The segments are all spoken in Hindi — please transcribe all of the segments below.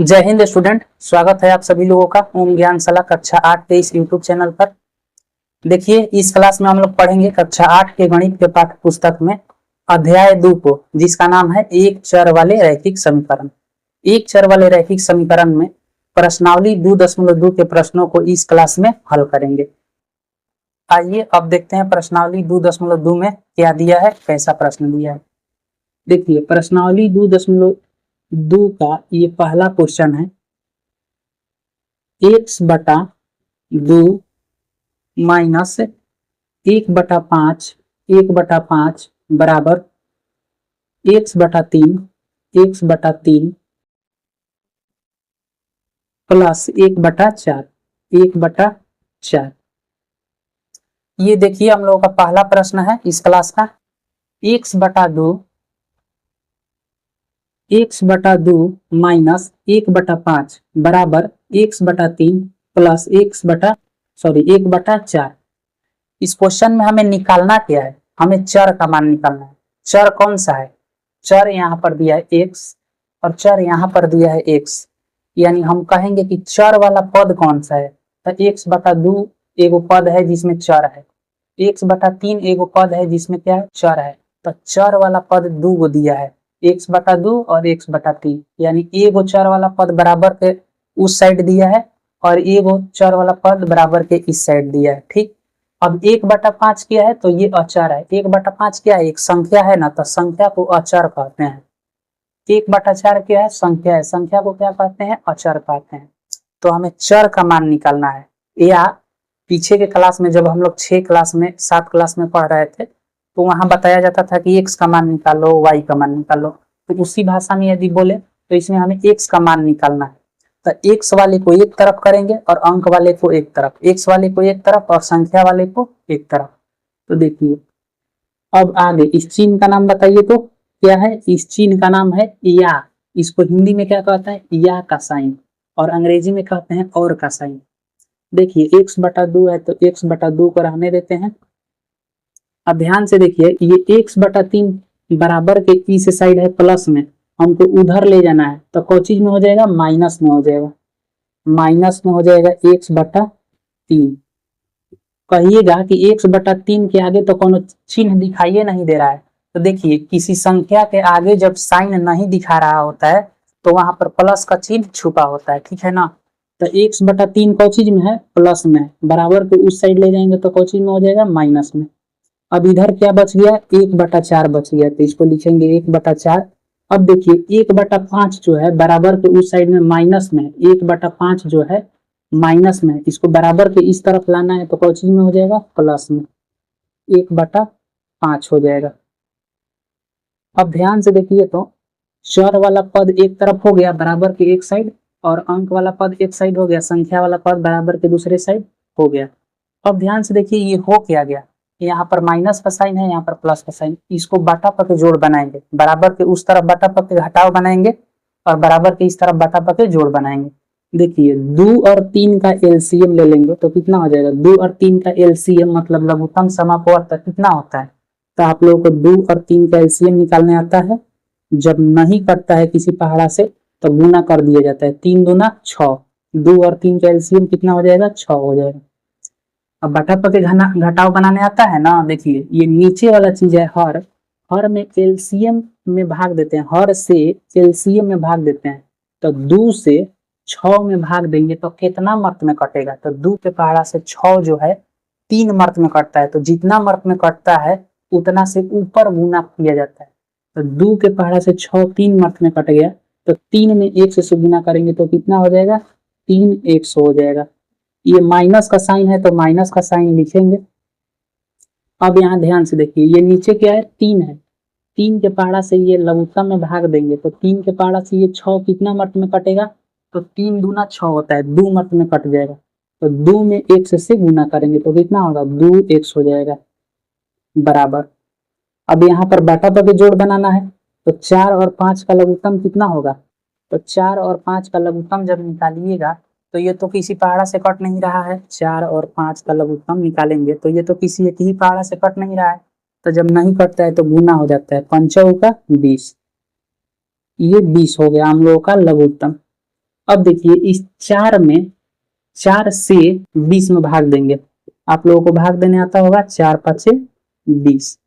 जय हिंद स्टूडेंट, स्वागत है आप सभी लोगों का ओम ज्ञान शाला कक्षा 8 के इस यूट्यूब चैनल पर। देखिए, इस क्लास में हम लोग पढ़ेंगे कक्षा 8 के गणित के पाठ्य पुस्तक में अध्याय 2 को, जिसका नाम है एक चर वाले रैखिक समीकरण। एक चर वाले रैखिक समीकरण में प्रश्नावली 2.2 के प्रश्नों को इस क्लास में हल करेंगे। आइए अब देखते हैं प्रश्नावली 2.2 में क्या दिया है, कैसा प्रश्न दिया है। देखिए, प्रश्नावली 2.2 का ये पहला क्वेश्चन है, x/2 माइनस 1/5 बराबर x/3 प्लस 1/4। ये देखिए हम लोगों का पहला प्रश्न है इस क्लास का। x/2 माइनस 1/5 बराबर x/3 प्लस 1/4। इस क्वेश्चन में हमें निकालना क्या है, हमें चर का मान निकालना है। चर कौन सा है? चर यहाँ पर दिया है x और चर यहाँ पर दिया है x, यानी हम कहेंगे कि चर वाला पद कौन सा है। तो x/2 एगो पद है जिसमें चर है, x/3 एगो पद है जिसमें क्या है, चर है। तो चर वाला पद 2 गो दिया है, x/2 और x/3, यानी एगो चर वाला पद बराबर के उस साइड दिया है और एगो चर वाला पद बराबर के इस साइड दिया है। ठीक, अब 1/5 क्या है, तो ये अचर है। 1/5 क्या है, एक संख्या है ना, तो संख्या को अचर कहते हैं। 1/4 क्या है, संख्या है, संख्या को क्या कहते हैं, अचर कहते हैं। तो हमें चर का मान निकालना है। या पीछे के क्लास में जब हम लोग 7 क्लास में पढ़ रहे थे, तो वहां बताया जाता था कि x का मान निकालो, y का मान निकालो। तो उसी भाषा में यदि बोले तो इसमें हमें x का मान निकालना है। तो x वाले को एक तरफ करेंगे और अंक वाले को एक तरफ, x वाले को एक तरफ और संख्या वाले को एक तरफ। तो देखिए अब आगे इस चिन्ह का नाम बताइए, तो क्या है, इस चिन्ह का नाम है या। इसको हिंदी में क्या कहते हैं, या का साइन, और अंग्रेजी में कहते हैं और का साइन। देखिए x/2 है तो x/2 को रहने देते हैं। अब ध्यान से देखिए, ये x/3 बराबर के इस साइड है प्लस में, हमको उधर ले जाना है, तो कौन चीज में हो जाएगा, माइनस में हो जाएगा। माइनस में हो जाएगा x/3। कहिएगा कि x/3 के आगे तो कोनो चिन्ह दिखाई नहीं दे रहा है। तो देखिए किसी संख्या के आगे जब साइन नहीं दिखा रहा होता है तो वहां पर प्लस का चिन्ह छुपा होता है, ठीक है ना। तो x/3 कौन चीज में है, प्लस में, बराबर के उस साइड ले जाएंगे तो कौन चीज में हो जाएगा, माइनस में। अब इधर क्या बच गया, 1/4 बच गया, तो इसको लिखेंगे 1/4। अब देखिए 1/5 जो है बराबर के उस साइड में माइनस में, 1/5 जो है माइनस में, इसको बराबर के इस तरफ लाना है तो कौन चीज में हो जाएगा, प्लस में, 1/5 हो जाएगा। अब ध्यान से देखिए तो चर वाला पद एक तरफ हो गया बराबर के एक साइड, और अंक वाला पद एक साइड हो गया, संख्या वाला पद बराबर के दूसरे साइड हो गया। अब ध्यान से देखिए ये हो क्या गया, यहाँ पर माइनस का साइन है, यहाँ पर प्लस का साइन। इसको बटा पके जोड़ बनाएंगे, बराबर के उस तरफ बटा पके घटाव बनाएंगे और बराबर के इस तरफ बटा पके जोड़ बनाएंगे। देखिए 2 और 3 का एलसीएम ले लेंगे तो कितना हो जाएगा, 2 और 3 का एलसीएम मतलब लघुत्तम समापवर्त कितना होता है। तो आप लोगों को 2 और 3 का एलसीएम निकालने आता है। जब नहीं करता है किसी पहाड़ा से तो गुना कर दिया जाता है, 3 दूना 6, 2 और 3 का एलसीएम कितना हो जाएगा, 6 हो जाएगा। अब बटा पके घटाव बनाने आता है ना। देखिए ये नीचे वाला चीज है हर, हर में एलसीएम में भाग देते हैं, हर से एलसीएम में भाग देते हैं। तो 2 से 6 में भाग देंगे तो कितना मर्त में कटेगा, तो 2 के पहाड़ा से 6 जो है 3 मर्त में कटता है। तो जितना मर्त में कटता है उतना से ऊपर गुना किया जाता है। तो 2 के पहाड़ा से 6 3 मर्त में कट गया, तो 3 में 1 से गुना करेंगे तो कितना हो जाएगा, 3 हो जाएगा। ये माइनस का साइन है तो माइनस का साइन लिखेंगे। अब यहाँ ध्यान से देखिए, ये नीचे क्या है, 3 है, 3 के पहाड़ा से ये लघुत्तम में भाग देंगे तो 3 के पहाड़ा से ये 6 कितना मर्त में कटेगा, तो 3 दूना 6 होता है, 2 मर्त में कट जाएगा। तो 2 में 1 से गुना करेंगे तो कितना होगा, 2x हो जाएगा बराबर। अब यहाँ पर बटा पके जोड़ बनाना है, तो 4 और 5 का लघुत्तम कितना होगा, तो 4 और 5 का लघुत्तम जब निकालिएगा तो ये तो किसी पहाड़ा से कट नहीं रहा है। 4 और 5 का लघुत्तम निकालेंगे तो ये तो किसी एक ही पहाड़ा से कट नहीं रहा है। तो जब नहीं कटता है तो गुना हो जाता है, 5 का 20, ये 20 हो गया हम लोगों का लघुत्तम। अब देखिए इस 4 से 20 में भाग देंगे। आप लोगों को भाग देने आता होगा, 4 5 20।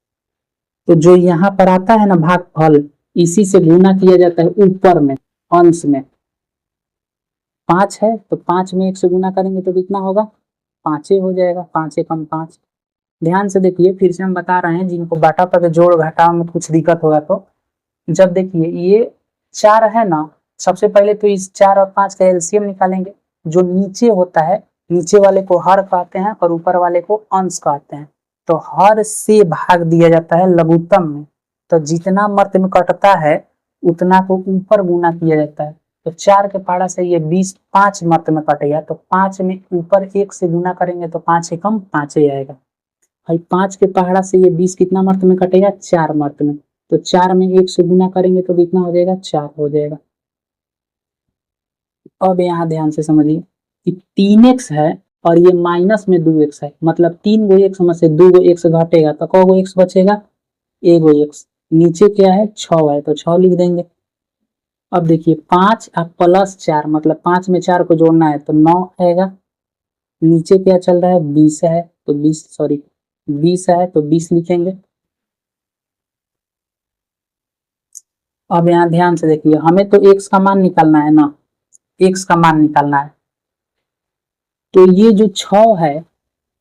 तो जो यहाँ पर आता है ना भागफल, इसी से गुना किया जाता है ऊपर में, अंश में। 5 है तो 5 में 1 से गुना करेंगे तो कितना होगा, 5 हो जाएगा, 5 कम 5। ध्यान से देखिए, फिर से हम बता रहे हैं जिनको बाटा पर जोड़ घटाव में कुछ दिक्कत होगा तो, जब देखिए ये 4 है ना, सबसे पहले तो इस 4 और 5 का एलसीएम निकालेंगे। जो नीचे होता है, नीचे वाले को हर कहते हैं और ऊपर वाले को अंश कहते हैं। तो हर से भाग दिया जाता है लघुत्तम में, तो जितना मर्त में कटता है उतना को ऊपर गुना किया जाता है। तो 4 के पारा से ये 20 5 मर्त में कटेगा, तो 5 में ऊपर 1 से गुना करेंगे तो 5 से कम 5 आएगा भाई। 5 के पहाड़ा से ये 20 कितना मर्त में कटेगा, 4 मर्त में। तो 4 में 1 से गुना करेंगे तो कितना हो जाएगा, 4 हो जाएगा। अब यहाँ ध्यान से समझिए कि 3x है और ये माइनस में 2x है, मतलब 3 गो x में से 2 गो x घटेगा तो कौ गो x बचेगा, 1 गो x। नीचे क्या है, 6 है तो 6 लिख देंगे। अब देखिए 5 और प्लस 4, मतलब 5 में 4 को जोड़ना है तो 9 आएगा। नीचे क्या चल रहा है, 20 है तो 20 है तो 20 लिखेंगे। अब यहाँ ध्यान से देखिए, हमें तो x का मान निकालना है ना, x का मान निकालना है। तो ये जो 6 है,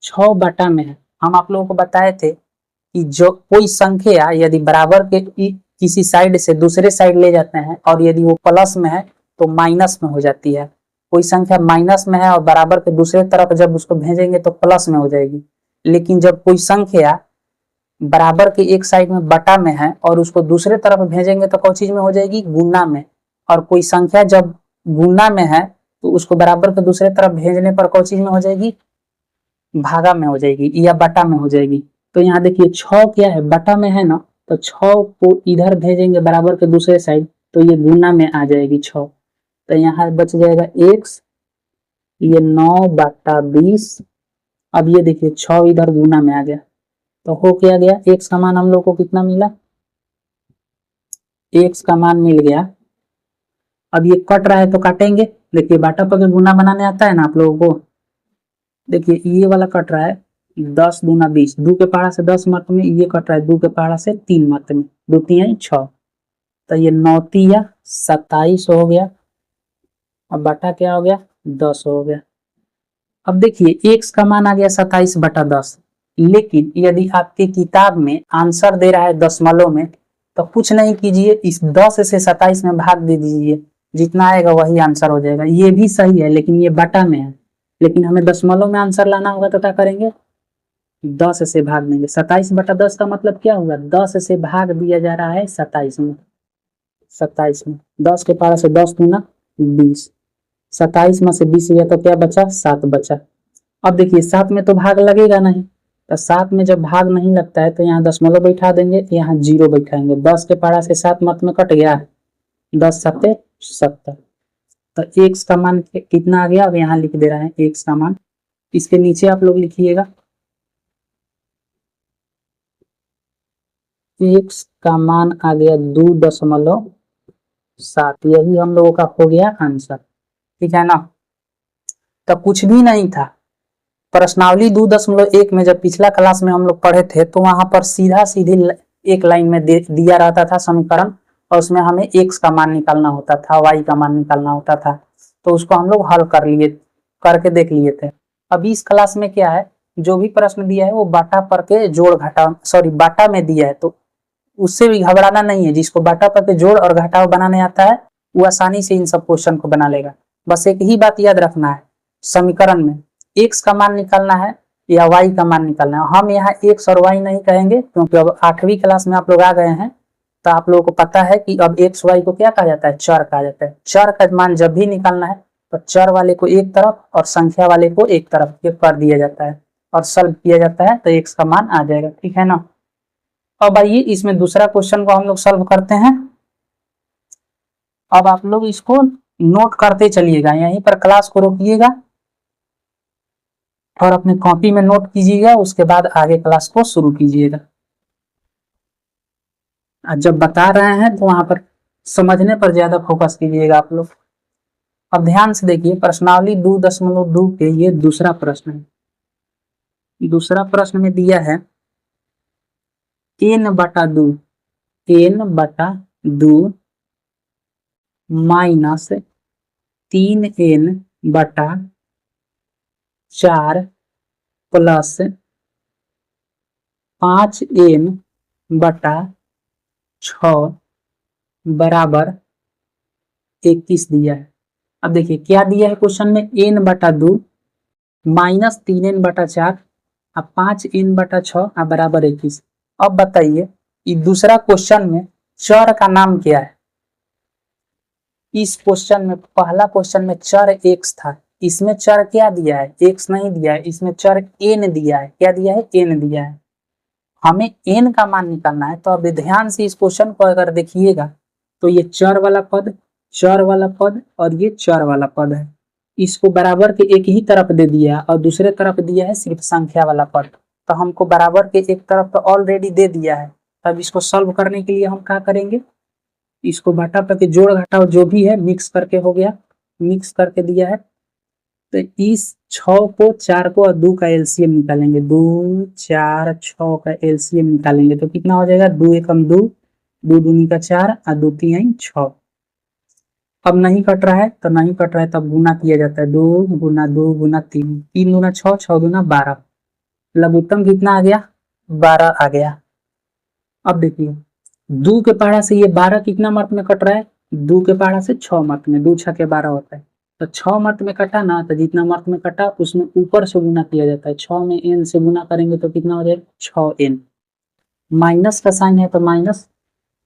6 बटा में है। हम आप लोगों को बताए थे कि जो कोई संख्या यदि बराबर के किसी साइड से दूसरे साइड ले जाते हैं और यदि वो प्लस में है तो माइनस में हो जाती है। कोई संख्या माइनस में है और बराबर के दूसरे तरफ जब उसको भेजेंगे तो प्लस में हो जाएगी। लेकिन जब कोई संख्या बराबर के एक साइड में बटा में है और उसको दूसरे तरफ भेजेंगे तो कौन चीज में हो जाएगी, गुना में। और कोई संख्या जब गुना में है तो उसको बराबर के दूसरे तरफ भेजने पर कौन चीज में हो जाएगी, भागा में हो जाएगी या बटा में हो जाएगी। तो यहाँ देखिए 6 क्या है, बटा में है ना, तो 6 को इधर भेजेंगे बराबर के दूसरे साइड तो ये गुना में आ जाएगी 6। तो यहाँ बच जाएगा x, ये 9 बटा 20। अब ये देखिए 6 इधर गुना में आ गया तो हो क्या गया, x का मान हम लोग को कितना मिला, x का मान मिल गया। अब ये कट रहा है तो काटेंगे। देखिए बाटा पर गुना बनाने आता है ना आप लोगों को, देखिए ये वाला कट रहा है 10 दूना 20, 2 के पहाड़ा से 10 मत में, ये कट रहा है 2 के पहाड़ा से 3 मत में, 2 3 6। तो ये 9 तिया 27 हो गया। अब बटा क्या हो गया, 10 हो गया। अब देखिए x का मान आ गया 27 बटा 10। लेकिन यदि आपके किताब में आंसर दे रहा है दशमलव में तो कुछ नहीं कीजिए, इस 10 से 27 में भाग दे दीजिए, जितना आएगा वही आंसर हो जाएगा। ये भी सही है लेकिन ये बटा में है, लेकिन हमें दशमलव में आंसर लाना होगा तो क्या करेंगे, 10 से भाग देंगे। 27 बटा 10 का मतलब क्या हुआ, 10 से भाग दिया जा रहा है 27 में। 27 में 10 के पारा से 10 दूना 20, 27 में से 20 गया तो क्या बचा, 7 बचा। अब देखिए 7 में तो भाग लगेगा नहीं, तो 7 में जब भाग नहीं लगता है तो यहाँ दशमलव बैठा देंगे, यहाँ 0 बैठाएंगे। 10 के पारा से 7 मत में कट गया, 10 7 70। तो x का मान कितना आ गया, अब यहाँ लिख दे रहे हैं x का मान। इसके नीचे आप लोग लिखिएगा x का मान आ गया 2.7। यही हम लोगों का हो गया आंसर, ठीक है ना। तो कुछ भी नहीं था, प्रश्नावली 2.1 में जब पिछला क्लास में हम लोग पढ़े थे तो वहां पर सीधा सीधी एक लाइन में दिया रहता था समीकरण, और उसमें हमें x का मान निकालना होता था, y का मान निकालना होता था। तो उसको हम लोग हल करके देख लिए थे। अभी इस क्लास में क्या है, जो भी प्रश्न दिया है वो बाटा पर के जोड़ घटाव, सॉरी बाटा में दिया है, तो उससे भी घबराना नहीं है। जिसको बाटा पर के जोड़ और घटाव बनाने आता है वो आसानी से इन सब क्वेश्चन को बना लेगा। बस एक ही बात याद रखना है, समीकरण में x का मान निकालना है या y का मान निकालना है। हम यहाँ x और y नहीं कहेंगे क्योंकि अब 8वीं क्लास में आप लोग आ गए हैं, तो आप लोगों को पता है कि अब x y को क्या कहा जाता है, चर कहा जाता है। चर का मान जब भी निकालना है तो चर वाले को एक तरफ और संख्या वाले को एक तरफ कर दिया जाता है और सॉल्व किया जाता है तो x का मान आ जाएगा, ठीक है ना। अब आइए इसमें दूसरा क्वेश्चन को हम लोग सॉल्व करते हैं। अब आप लोग इसको नोट करते चलिएगा, यहीं पर क्लास को रोकिएगा और अपने कॉपी में नोट कीजिएगा, उसके बाद आगे क्लास को शुरू कीजिएगा। जब बता रहे हैं तो वहां पर समझने पर ज्यादा फोकस कीजिएगा आप लोग। अब ध्यान से देखिए, प्रश्नावली 2.2 के ये दूसरा प्रश्न है। दूसरा प्रश्न में दिया है n/2 minus 3n/4 plus 5n/6 बराबर 21 दिया है। अब देखिए क्या दिया है क्वेश्चन में, n/2 माइनस 3n/4 अब 5n/6 अब बराबर 21। अब बताइए ये दूसरा क्वेश्चन में चर का नाम क्या है। इस क्वेश्चन में पहला क्वेश्चन में चर x था, इसमें चर क्या दिया है, x नहीं दिया है, इसमें चर n दिया है। क्या दिया है, n दिया है। हमें n का मान निकालना है। तो अब ध्यान से इस क्वेश्चन को अगर देखिएगा तो ये चर वाला पद, चर वाला पद और ये चर वाला पद है। इसको बराबर के एक ही तरफ दे दिया और दूसरे तरफ दिया है सिर्फ संख्या वाला पद। तो हमको बराबर के एक तरफ तो ऑलरेडी दे दिया है। तब इसको सॉल्व करने के लिए हम क्या करेंगे, इसको घटा करके जोड़ घटाओ जो भी है मिक्स करके हो गया, मिक्स करके दिया है। तो इस 6 को 4 को और 2 का एलसीएम निकालेंगे, 2 4 6 का एलसीएम निकालेंगे तो कितना हो जाएगा, 2 एकम 2, 2 दूनी का 4 और 2 तीन 6। अब नहीं कट रहा है तो नहीं कट रहा है तब गुना किया जाता है, 2 गुना 2 गुना 3, 3 गुना 6, 6 गुना 12, लघुत्तम कितना आ गया, 12 आ गया। अब देखिए 2 के पहाड़ा से ये 12 कितना मर्त में कट रहा है, 2 के पहाड़ा से 6 मर्त में, 2 6 के 12 होता है। तो 6 मर्त में कटा ना, तो जितना मर्त में कटा उसमें ऊपर से गुना किया जाता है। 6 में n से गुना करेंगे तो कितना हो जाएगा, 6n। माइनस का साइन है तो माइनस,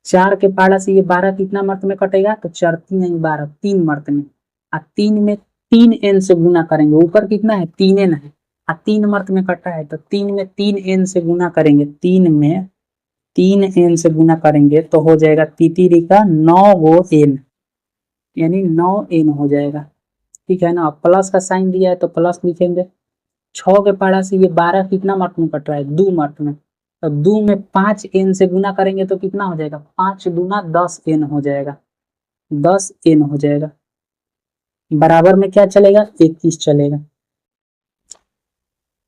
4 के पहाड़ा से ये 12 कितना मर्त में कटेगा, तो 4 3 12, 3 मर्त में। 3 में 3n से गुना करेंगे, ऊपर कितना है 3n है, 3 मर्त में कटा है तो 3 में 3n से गुना करेंगे, 3 में 3n से गुना करेंगे तो हो जाएगा तितिरी का 9 गो n, यानी 9n हो जाएगा। ठीक है ना। प्लस का साइन दिया है तो प्लस लिखेंगे। 6 के पहाड़ा से ये 12 कितना मर्त में कट रहा है, 2 मर्त में। तो 2 में 5n से गुना करेंगे तो कितना हो जाएगा, 5 दूना 10n हो जाएगा, 10n हो जाएगा। बराबर में क्या चलेगा, 21 चलेगा।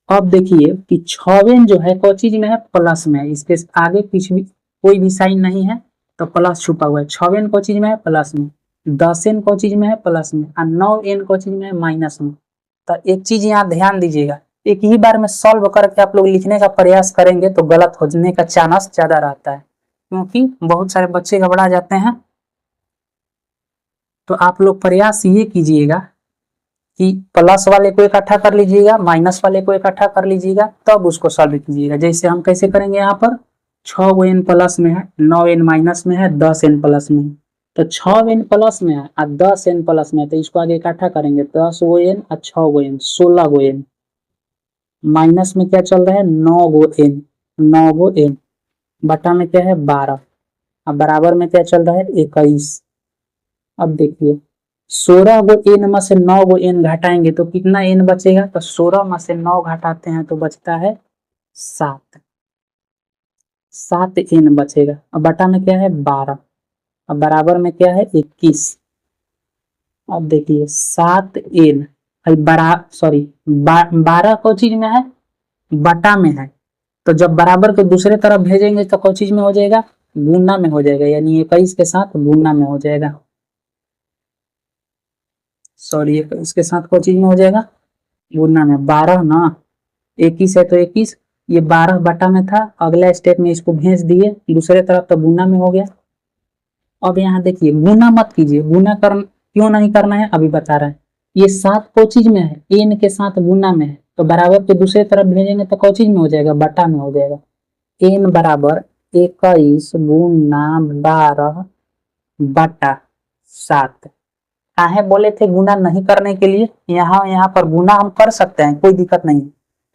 अब देखिए कि 6n जो है कोई चीज में है, प्लस में है, इसके आगे पीछे भी कोई भी साइन नहीं है तो प्लस छुपा हुआ है। 6n कोई चीज में है, प्लस में, 10n कोई चीज में है, प्लस में, और 9n कोई चीज में है, माइनस में। तो एक चीज यहाँ ध्यान दीजिएगा, एक ही बार में सॉल्व करके आप लोग लिखने का प्रयास करेंगे तो गलत होने का चांस ज्यादा रहता है, क्योंकि बहुत सारे बच्चे घबरा जाते हैं। तो आप लोग प्रयास ये कीजिएगा कि प्लस वाले को इकट्ठा कर लीजिएगा, माइनस वाले को इकट्ठा कर लीजिएगा, तब उसको सॉल्व कीजिएगा। जैसे हम कैसे करेंगे, यहाँ पर 6n प्लस में है, 9n माइनस में है, 10n प्लस में है। तो 6n प्लस में है और 10n प्लस में है, तो इसको आगे इकट्ठा करेंगे, 10 गो n और 6 गो n, 16 गो n। माइनस में क्या चल रहा है, 9 गो n, 9 गो n बटा में क्या है 12, अब बराबर में क्या चल रहा है 21। अब देखिए 16 गो n में से 9 गो n घटाएंगे तो कितना n बचेगा, तो 16 में से 9 घटाते हैं तो बचता है 7, 7n बचेगा। अब बटा में क्या है 12, अब बराबर में क्या है 21। अब देखिए 7n सॉरी 12 को चीज में है, बटा में है, तो जब बराबर को दूसरे तरफ भेजेंगे तो कोई चीज में हो जाएगा, गुना में हो जाएगा, यानी 21 के साथ गुना में हो जाएगा। सॉरी इसके साथ कोई चीज में हो जाएगा, गुना में। 12 ना 21 है तो 21, ये 12 बटा में था, अगला स्टेप में इसको भेज दिए दूसरे तरफ तो गुना में हो गया। अब यहाँ देखिए गुना मत कीजिए, गुना कर क्यों नहीं करना है अभी बता रहा है। ये 7 को चीज में है, n के साथ गुना में है, तो बराबर के दूसरे तरफ भेजेंगे तो कोई चीज में हो जाएगा, बटा में हो जाएगा। n बराबर 21 गुना 12 बटा 7। काहे बोले थे गुना नहीं करने के लिए, यहाँ पर गुना हम कर सकते हैं, कोई दिक्कत नहीं,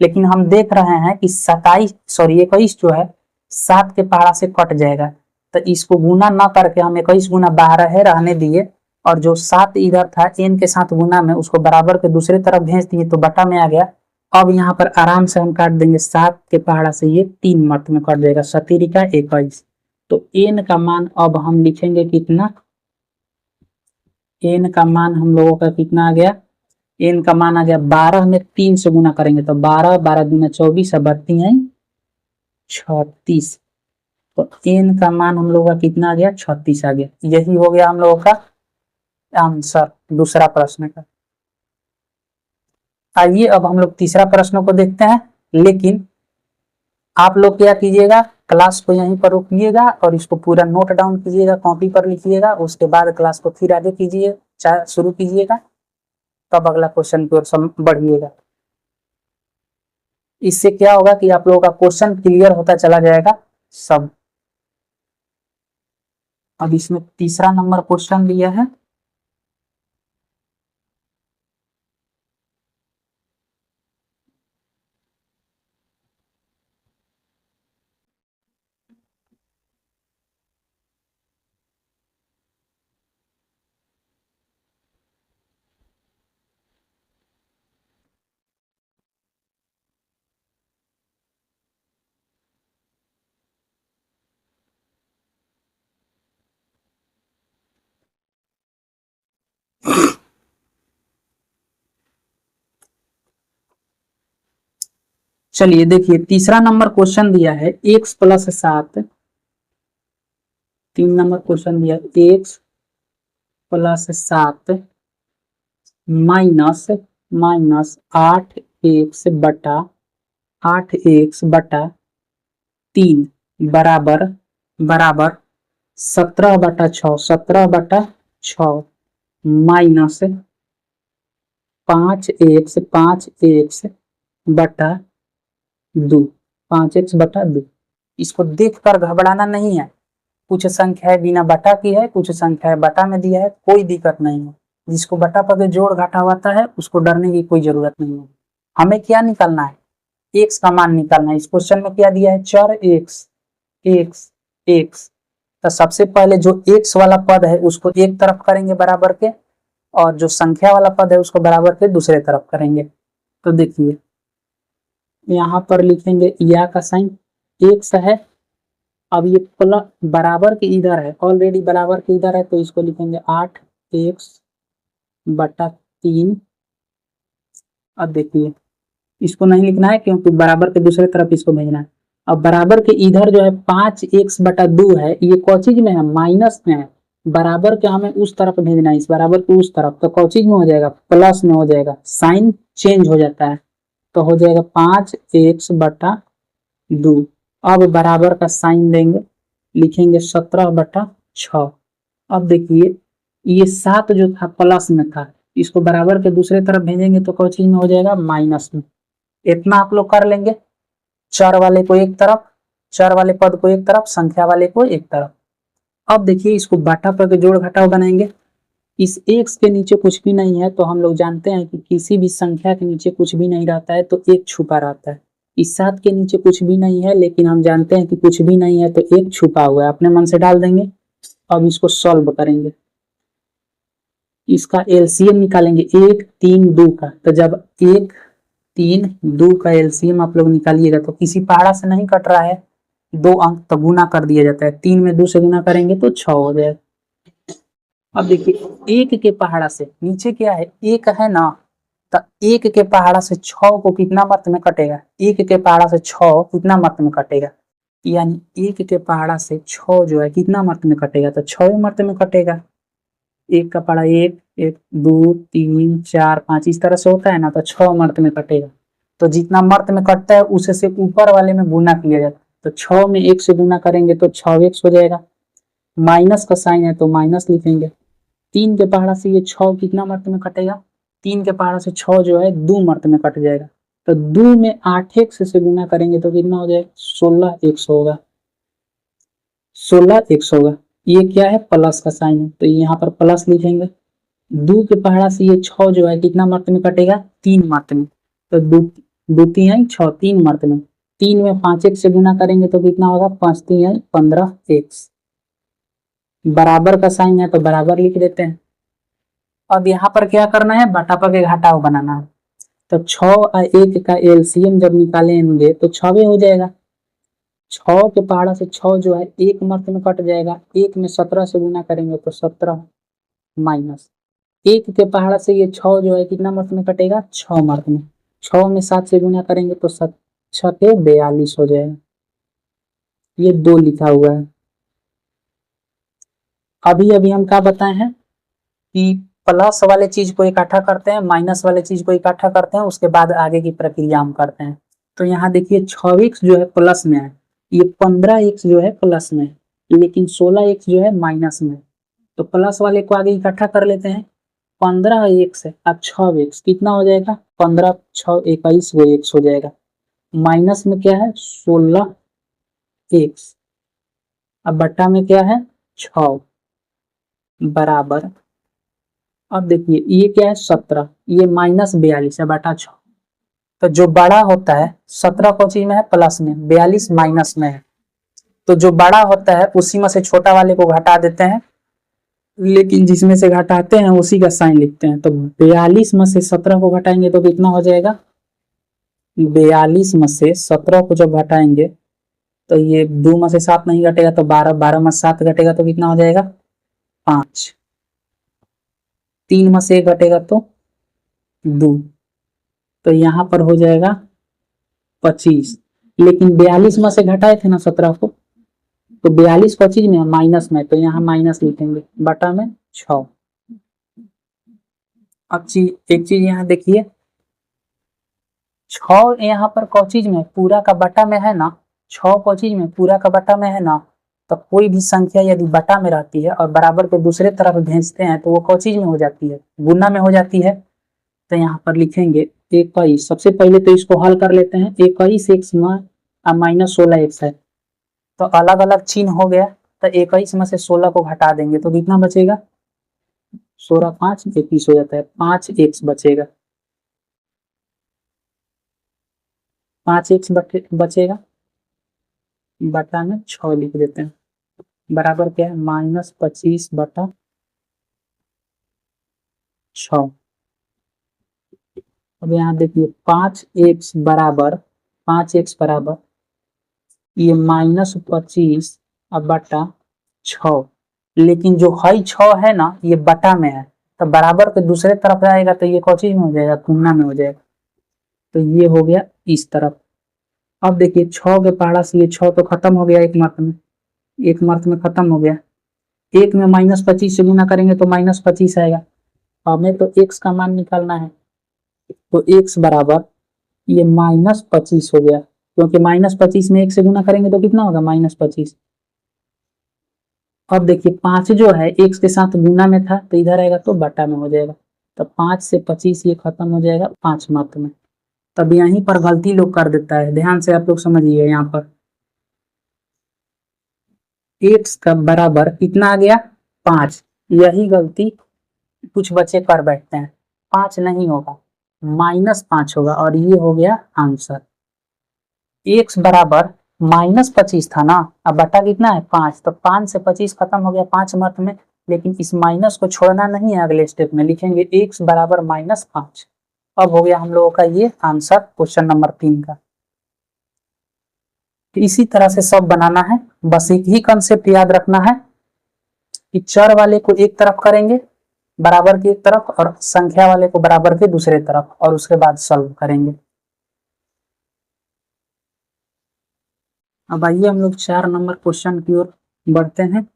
लेकिन हम देख रहे हैं कि 21 जो है 7 के पहाड़ा से कट जाएगा, तो इसको गुना ना करके हम 21 गुना 12 है रहने दिए, और जो 7 इधर था n के साथ गुना में उसको बराबर के दूसरे तरफ भेज दिए तो बटा में आ गया। अब यहाँ पर आराम से हम काट देंगे, 7 के पहाड़ा से ये 3 मर्त में कट जाएगा, 7 का 21। तो n का मान अब हम लिखेंगे कितना, एन का मान हम लोगों का कितना आ गया, एन का मान आ गया 12 में 3 से गुना करेंगे तो 12, 12 दूना 24 और 36। तो एन का मान हम लोगों का कितना आ गया, 36 आ गया। यही हो गया हम लोगों का आंसर दूसरा प्रश्न का। आइए अब हम लोग तीसरा प्रश्न को देखते हैं, लेकिन आप लोग क्या कीजिएगा, क्लास को यहीं पर रोकिएगा और इसको पूरा नोट डाउन कीजिएगा, कॉपी पर लिखिएगा, उसके बाद क्लास को फिर आगे कीजिए, शुरू कीजिएगा, तब अगला क्वेश्चन की ओर बढ़िएगा। इससे क्या होगा कि आप लोगों का क्वेश्चन क्लियर होता चला जाएगा सब। अब इसमें तीसरा नंबर क्वेश्चन दिया है, चलिए देखिए तीसरा नंबर क्वेश्चन दिया है x+7, 3 नंबर क्वेश्चन दिया x+7 माइनस 8x बटा 3 बराबर बराबर 17/6, 17/6 माइनस 5x बटा 2, 5x/2। इसको देखकर घबराना नहीं है, कुछ संख्याएं बिना बटा की है, कुछ संख्याएं बटा में दिया है, कोई दिक्कत नहीं है। जिसको बटा पद जोड़ घटा होता है उसको डरने की कोई जरूरत नहीं है। हमें क्या निकालना है, एक्स का मान निकालना है। इस क्वेश्चन में क्या दिया है, चर एक्स, एक्स एक्स। तो सबसे पहले जो एक्स वाला पद है उसको एक तरफ करेंगे बराबर के, और जो संख्या वाला पद है उसको बराबर के दूसरे तरफ करेंगे। तो देखिए यहाँ पर लिखेंगे या का साइन एक्स है, अब ये प्लस बराबर के इधर है, ऑलरेडी बराबर के इधर है, तो इसको लिखेंगे 8x/3। अब देखिए इसको नहीं लिखना है क्योंकि बराबर के दूसरे तरफ इसको भेजना है। अब बराबर के इधर जो है 5x/2 है, ये कौ चीज में है, माइनस में है। बराबर के हमें उस तरफ भेजना है, इस बराबर को उस तरफ, तो कौ चीज में हो जाएगा, प्लस में हो जाएगा, साइन चेंज हो जाता है, तो हो जाएगा 5x/2। अब बराबर का साइन देंगे, लिखेंगे 17/6। अब देखिए ये 7 जो था प्लस में था, इसको बराबर के दूसरे तरफ भेजेंगे तो कौन चीज में हो जाएगा, माइनस में। इतना आप लोग कर लेंगे, चर वाले को एक तरफ, चर वाले पद को एक तरफ, संख्या वाले को एक तरफ। अब देखिए इसको बाटा पर जोड़ घटाव बनाएंगे। इस x के नीचे कुछ भी नहीं है, तो हम लोग जानते हैं कि किसी भी संख्या के नीचे कुछ भी नहीं रहता है तो एक छुपा रहता है। इस 7 के नीचे कुछ भी नहीं है, लेकिन हम जानते हैं कि कुछ भी नहीं है तो एक छुपा हुआ है, अपने मन से डाल देंगे। अब इसको सॉल्व करेंगे, इसका एलसीएम निकालेंगे 1, 3, 2 का। तो जब 1, 3, 2 का एलसीएम आप लोग निकालिएगा तो किसी पहाड़ा से नहीं कट रहा है, 2 अंक तो गुना कर दिया जाता है, 3 में 2 से गुना करेंगे तो 6 हो जाएगा। अब देखिए 1 के पहाड़ा से नीचे क्या है, 1 है ना, तो 1 के पहाड़ा से 6 को कितना मर्त में कटेगा, 1 के पहाड़ा से 6 कितना मर्त में कटेगा, यानी 1 के पहाड़ा से 6 जो है कितना मर्त में कटेगा, तो 6 मर्त में कटेगा। 1 का पहाड़ा 1, 1, 2, 3, 4, 5 इस तरह से होता है ना, तो 6 मर्त में कटेगा। तो जितना मर्त में कटता है उसे से ऊपर वाले में गुना किया जाता है, तो 6 में 1 से गुना करेंगे तो 6x हो जाएगा। माइनस का साइन है तो माइनस लिखेंगे। 3 के पहाड़ा से ये 6 कितना मर्त में कटेगा, 3 के पहाड़ा से 6 जो है 2 मर्त में कट जाएगा, तो 2 में 8x से गुना करेंगे तो कितना हो जाएगा, 16x होगा, 16x होगा। ये क्या है, प्लस का साइन है, तो यहाँ पर प्लस लिखेंगे। 2 के पहाड़ा से ये 6 जो है कितना मर्त में कटेगा, 3 मर्त में, तो 2 3 6, 3 मर्त में। 3 में 5x से गुना करेंगे तो कितना होगा, 5 3 15x। बराबर का साइन है तो बराबर लिख देते हैं। अब यहाँ पर क्या करना है, बटापा के घटाव बनाना है, तो 6 और 1 का एलसीएम जब निकालेंगे तो 6 हो जाएगा। 6 के पहाड़ा से 6 जो है 1 मर्त में कट जाएगा, 1 में 17 से गुना करेंगे तो 17 माइनस एक के पहाड़ा से ये 6 जो है कितना मार्क में कटेगा, 6 मार्क में। 6 में 7 से गुना करेंगे तो 6 42 हो जाएगा। ये 2 लिखा हुआ है। अभी अभी हम क्या बताए हैं कि प्लस वाले चीज को इकट्ठा करते हैं, माइनस वाले चीज को इकट्ठा करते हैं, उसके बाद आगे की प्रक्रिया हम करते हैं। तो यहाँ देखिए 6x जो है प्लस में है, ये 15x जो है प्लस में है, लेकिन 16x जो है माइनस में है। तो प्लस वाले को आगे इकट्ठा कर लेते हैं। 15x है अब 6x कितना हो जाएगा, 15 6 21 वो x हो जाएगा। माइनस में क्या है 16x, अब बट्टा में क्या है 6 बराबर। अब देखिए ये क्या है 17, ये -42 है बटा 6। तो जो बड़ा होता है 17 कौन चीज में है, प्लस में, 42 माइनस में है। तो जो बड़ा होता है उसी में से छोटा वाले को घटा देते हैं, लेकिन जिसमें से घटाते हैं उसी का साइन लिखते हैं। तो 42 में से 17 को घटाएंगे तो कितना हो जाएगा, 42 में से 17 को जब घटाएंगे तो ये 2 में से 7 नहीं घटेगा तो 12, 12 में 7 घटेगा तो कितना हो जाएगा 5, 3 में से 1 घटेगा तो 2, तो यहाँ पर हो जाएगा 25। लेकिन 42 में से घटाए थे ना 17 को, तो 42 25 में माइनस में, तो यहाँ माइनस लिखेंगे बटा में 6। अब एक चीज यहाँ देखिए 6 यहाँ पर कौन चीज में, पूरा का बटा में है ना, 6 कौन चीज में, पूरा का बटा में है ना। तो कोई भी संख्या यदि बटा में रहती है और बराबर को दूसरे तरफ भेजते हैं तो वो कौन चीज में हो जाती है, गुना में हो जाती है। तो यहाँ पर लिखेंगे 21। सबसे पहले तो इसको हल कर लेते हैं। 21x में -16x है तो अलग अलग चिन्ह हो गया। तो 21 में से 16 को घटा देंगे तो कितना बचेगा, 16 5 21 हो जाता है, 5x बचेगा, 5x बचेगा बटा में 6 लिख देते हैं, बराबर क्या है -25 बटा 6। अब यहाँ देखिए 5x बराबर, 5x बराबर ये -25 अब बटा 6, लेकिन जो हई 6 है ना ये बटा में है, तो बराबर के दूसरे तरफ आएगा तो ये कौन चीज में हो जाएगा, गुना में हो जाएगा। तो ये हो गया इस तरफ। अब देखिए 6 के पहाड़ा से ये 6 तो खत्म हो गया, एक मार्क में, एक मार्क में खत्म हो गया। एक में -25 से गुना करेंगे तो -25 आएगा। हमें तो x का मान निकालना है, तो x बराबर ये -25 हो गया, क्योंकि -25 में 1 से गुना करेंगे तो कितना होगा -25। अब देखिए 5 जो है x के साथ गुना में था तो इधर आएगा तो बटा में हो जाएगा। तो 5 से 25 ये खत्म हो जाएगा 5 मात्र में। तब यहीं पर गलती लोग कर देता है, ध्यान से आप लोग समझिए। यहाँ पर x का बराबर कितना आ गया 5, यही गलती कुछ बच्चे कर बैठते हैं। 5 नहीं होगा, -5 होगा और ये हो गया आंसर। x बराबर -25 था ना, अब बटा कितना है 5, तो 5 से 25 खत्म हो गया 5 मार्क में। लेकिन इस माइनस को छोड़ना नहीं है, अगले स्टेप में लिखेंगे x बराबर -5। अब हो गया हम लोगों का ये आंसर क्वेश्चन नंबर 3 का। इसी तरह से सब बनाना है, बस एक ही कंसेप्ट याद रखना है कि चर वाले को एक तरफ करेंगे बराबर की एक तरफ और संख्या वाले को बराबर के दूसरे तरफ, और उसके बाद सॉल्व करेंगे। अब आइए हम लोग 4 नंबर क्वेश्चन की ओर बढ़ते हैं।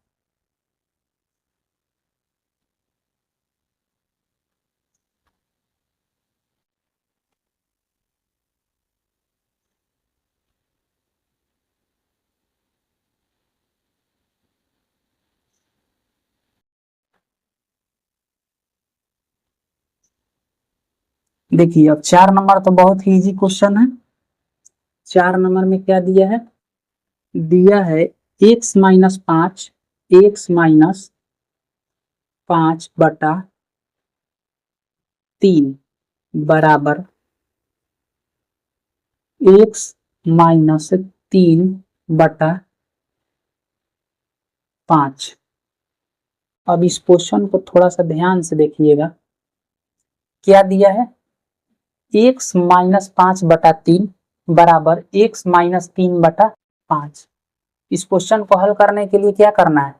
देखिए अब 4 नंबर तो बहुत ही इजी क्वेश्चन है। 4 नंबर में क्या दिया है, दिया है x -5, x -5 बटा 3 बराबर x -3 बटा 5। अब इस क्वेश्चन को थोड़ा सा ध्यान से देखिएगा। क्या दिया है, x -5 बटा 3 बराबर x -3 बटा 5। इस क्वेश्चन को हल करने के लिए क्या करना है,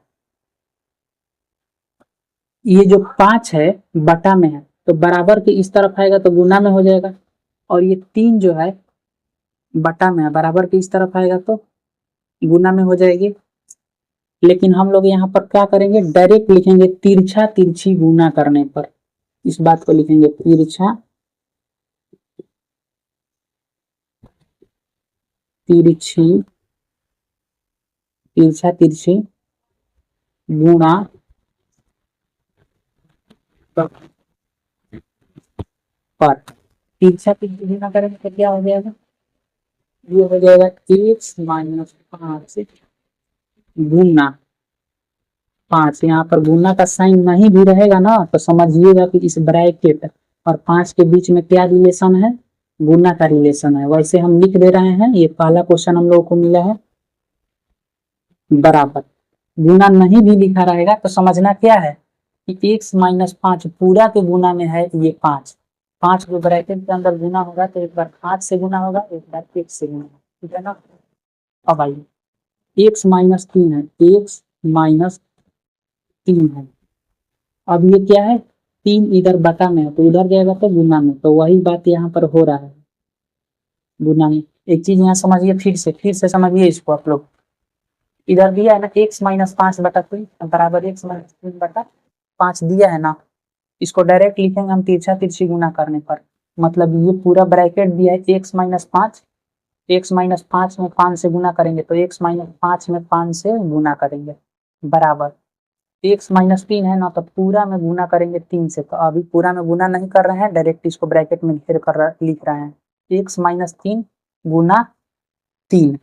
ये जो 5 है बटा में है तो बराबर के इस तरफ आएगा तो गुना में हो जाएगा, और ये 3 जो है बटा में है बराबर के इस तरफ आएगा तो गुना में हो जाएगी। लेकिन हम लोग यहाँ पर क्या करेंगे, डायरेक्ट लिखेंगे तिरछा तिरछी गुना करने पर, इस बात को लिखेंगे तिरछा तिरछी तिरछा तिरछी गुणा पर। तिरछा तिरछी गुना करेंगे तो क्या हो जाएगा, ये हो जाएगा x माइनस 5 गुना 5। यहाँ पर गुना का साइन नहीं भी रहेगा ना तो समझिएगा कि इस ब्रैकेट और 5 के बीच में क्या रिलेशन है, गुना का रिलेशन है। वैसे हम लिख दे रहे हैं, ये पहला क्वेश्चन हम लोगों को मिला है बराबर। गुना नहीं भी लिखा रहेगा तो समझना क्या है कि x माइनस 5 पूरा के गुना में है ये 5। 5 जो ब्रैकेट के अंदर गुना होगा तो एक बार 5 से गुना होगा, एक बार 1 से गुना, ठीक है ना। अब आइए x माइनस 3 है, x माइनस 3 है। अब ये क्या है, 3 इधर बटा में है तो इधर जाएगा तो गुना में, तो वही बात यहाँ पर हो रहा है गुना में। एक चीज यहाँ समझिए, फिर से समझिए इसको आप लोग। इधर दिया है ना x माइनस 5 बटा 3 बराबर x माइनस 3 बटा 5 दिया है ना, इसको डायरेक्ट लिखेंगे हम तिरछा तिरछी गुना करने पर। मतलब ये पूरा ब्रैकेट दिया है x माइनस 5, x माइनस 5 में 5 से गुना करेंगे तो x माइनस 5 में 5 से गुना करेंगे बराबर x माइनस 3 है ना, तो पूरा में गुना करेंगे 3 से। तो अभी पूरा में गुना नहीं कर रहे हैं, डायरेक्ट इसको ब्रैकेट में लिख रहे हैं x माइनस 3 गुना 3,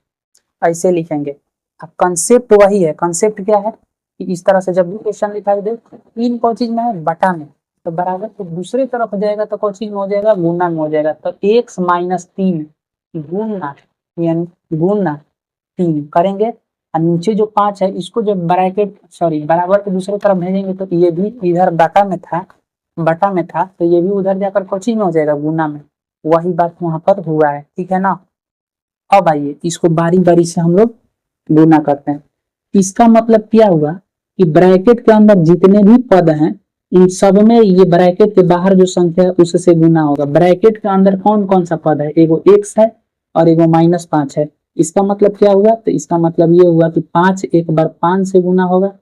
ऐसे लिखेंगे। अब कंसेप्ट वही है, कंसेप्ट क्या है कि इस तरह से जब भी क्वेश्चन लिखाई दे, 3 कौन चीज में है, बटा में, तो बराबर तो दूसरी तरफ हो जाएगा तो कौन चीज में हो जाएगा, गुना में हो जाएगा। तो x माइनस 3 गुना यानी गुना 3 करेंगे, और नीचे जो 5 है इसको जब ब्रैकेट सॉरी बराबर के दूसरी तरफ भेजेंगे तो ये भी इधर बटा में था तो ये भी उधर जाकर कौन चीज में हो जाएगा, गुना में। वही बात यहाँ पर हुआ है, ठीक है ना। अब आइए इसको बारी बारी से हम लोग गुना करते हैं। इसका मतलब क्या हुआ कि ब्रैकेट के अंदर जितने भी पद हैं इन सब में ये ब्रैकेट के बाहर जो संख्या है उससे गुना होगा। ब्रैकेट के अंदर कौन कौन सा पद है, एगो x है और एगो माइनस 5 है। इसका मतलब क्या हुआ, तो इसका मतलब ये हुआ कि 5 एक बार 5 से गुना होगा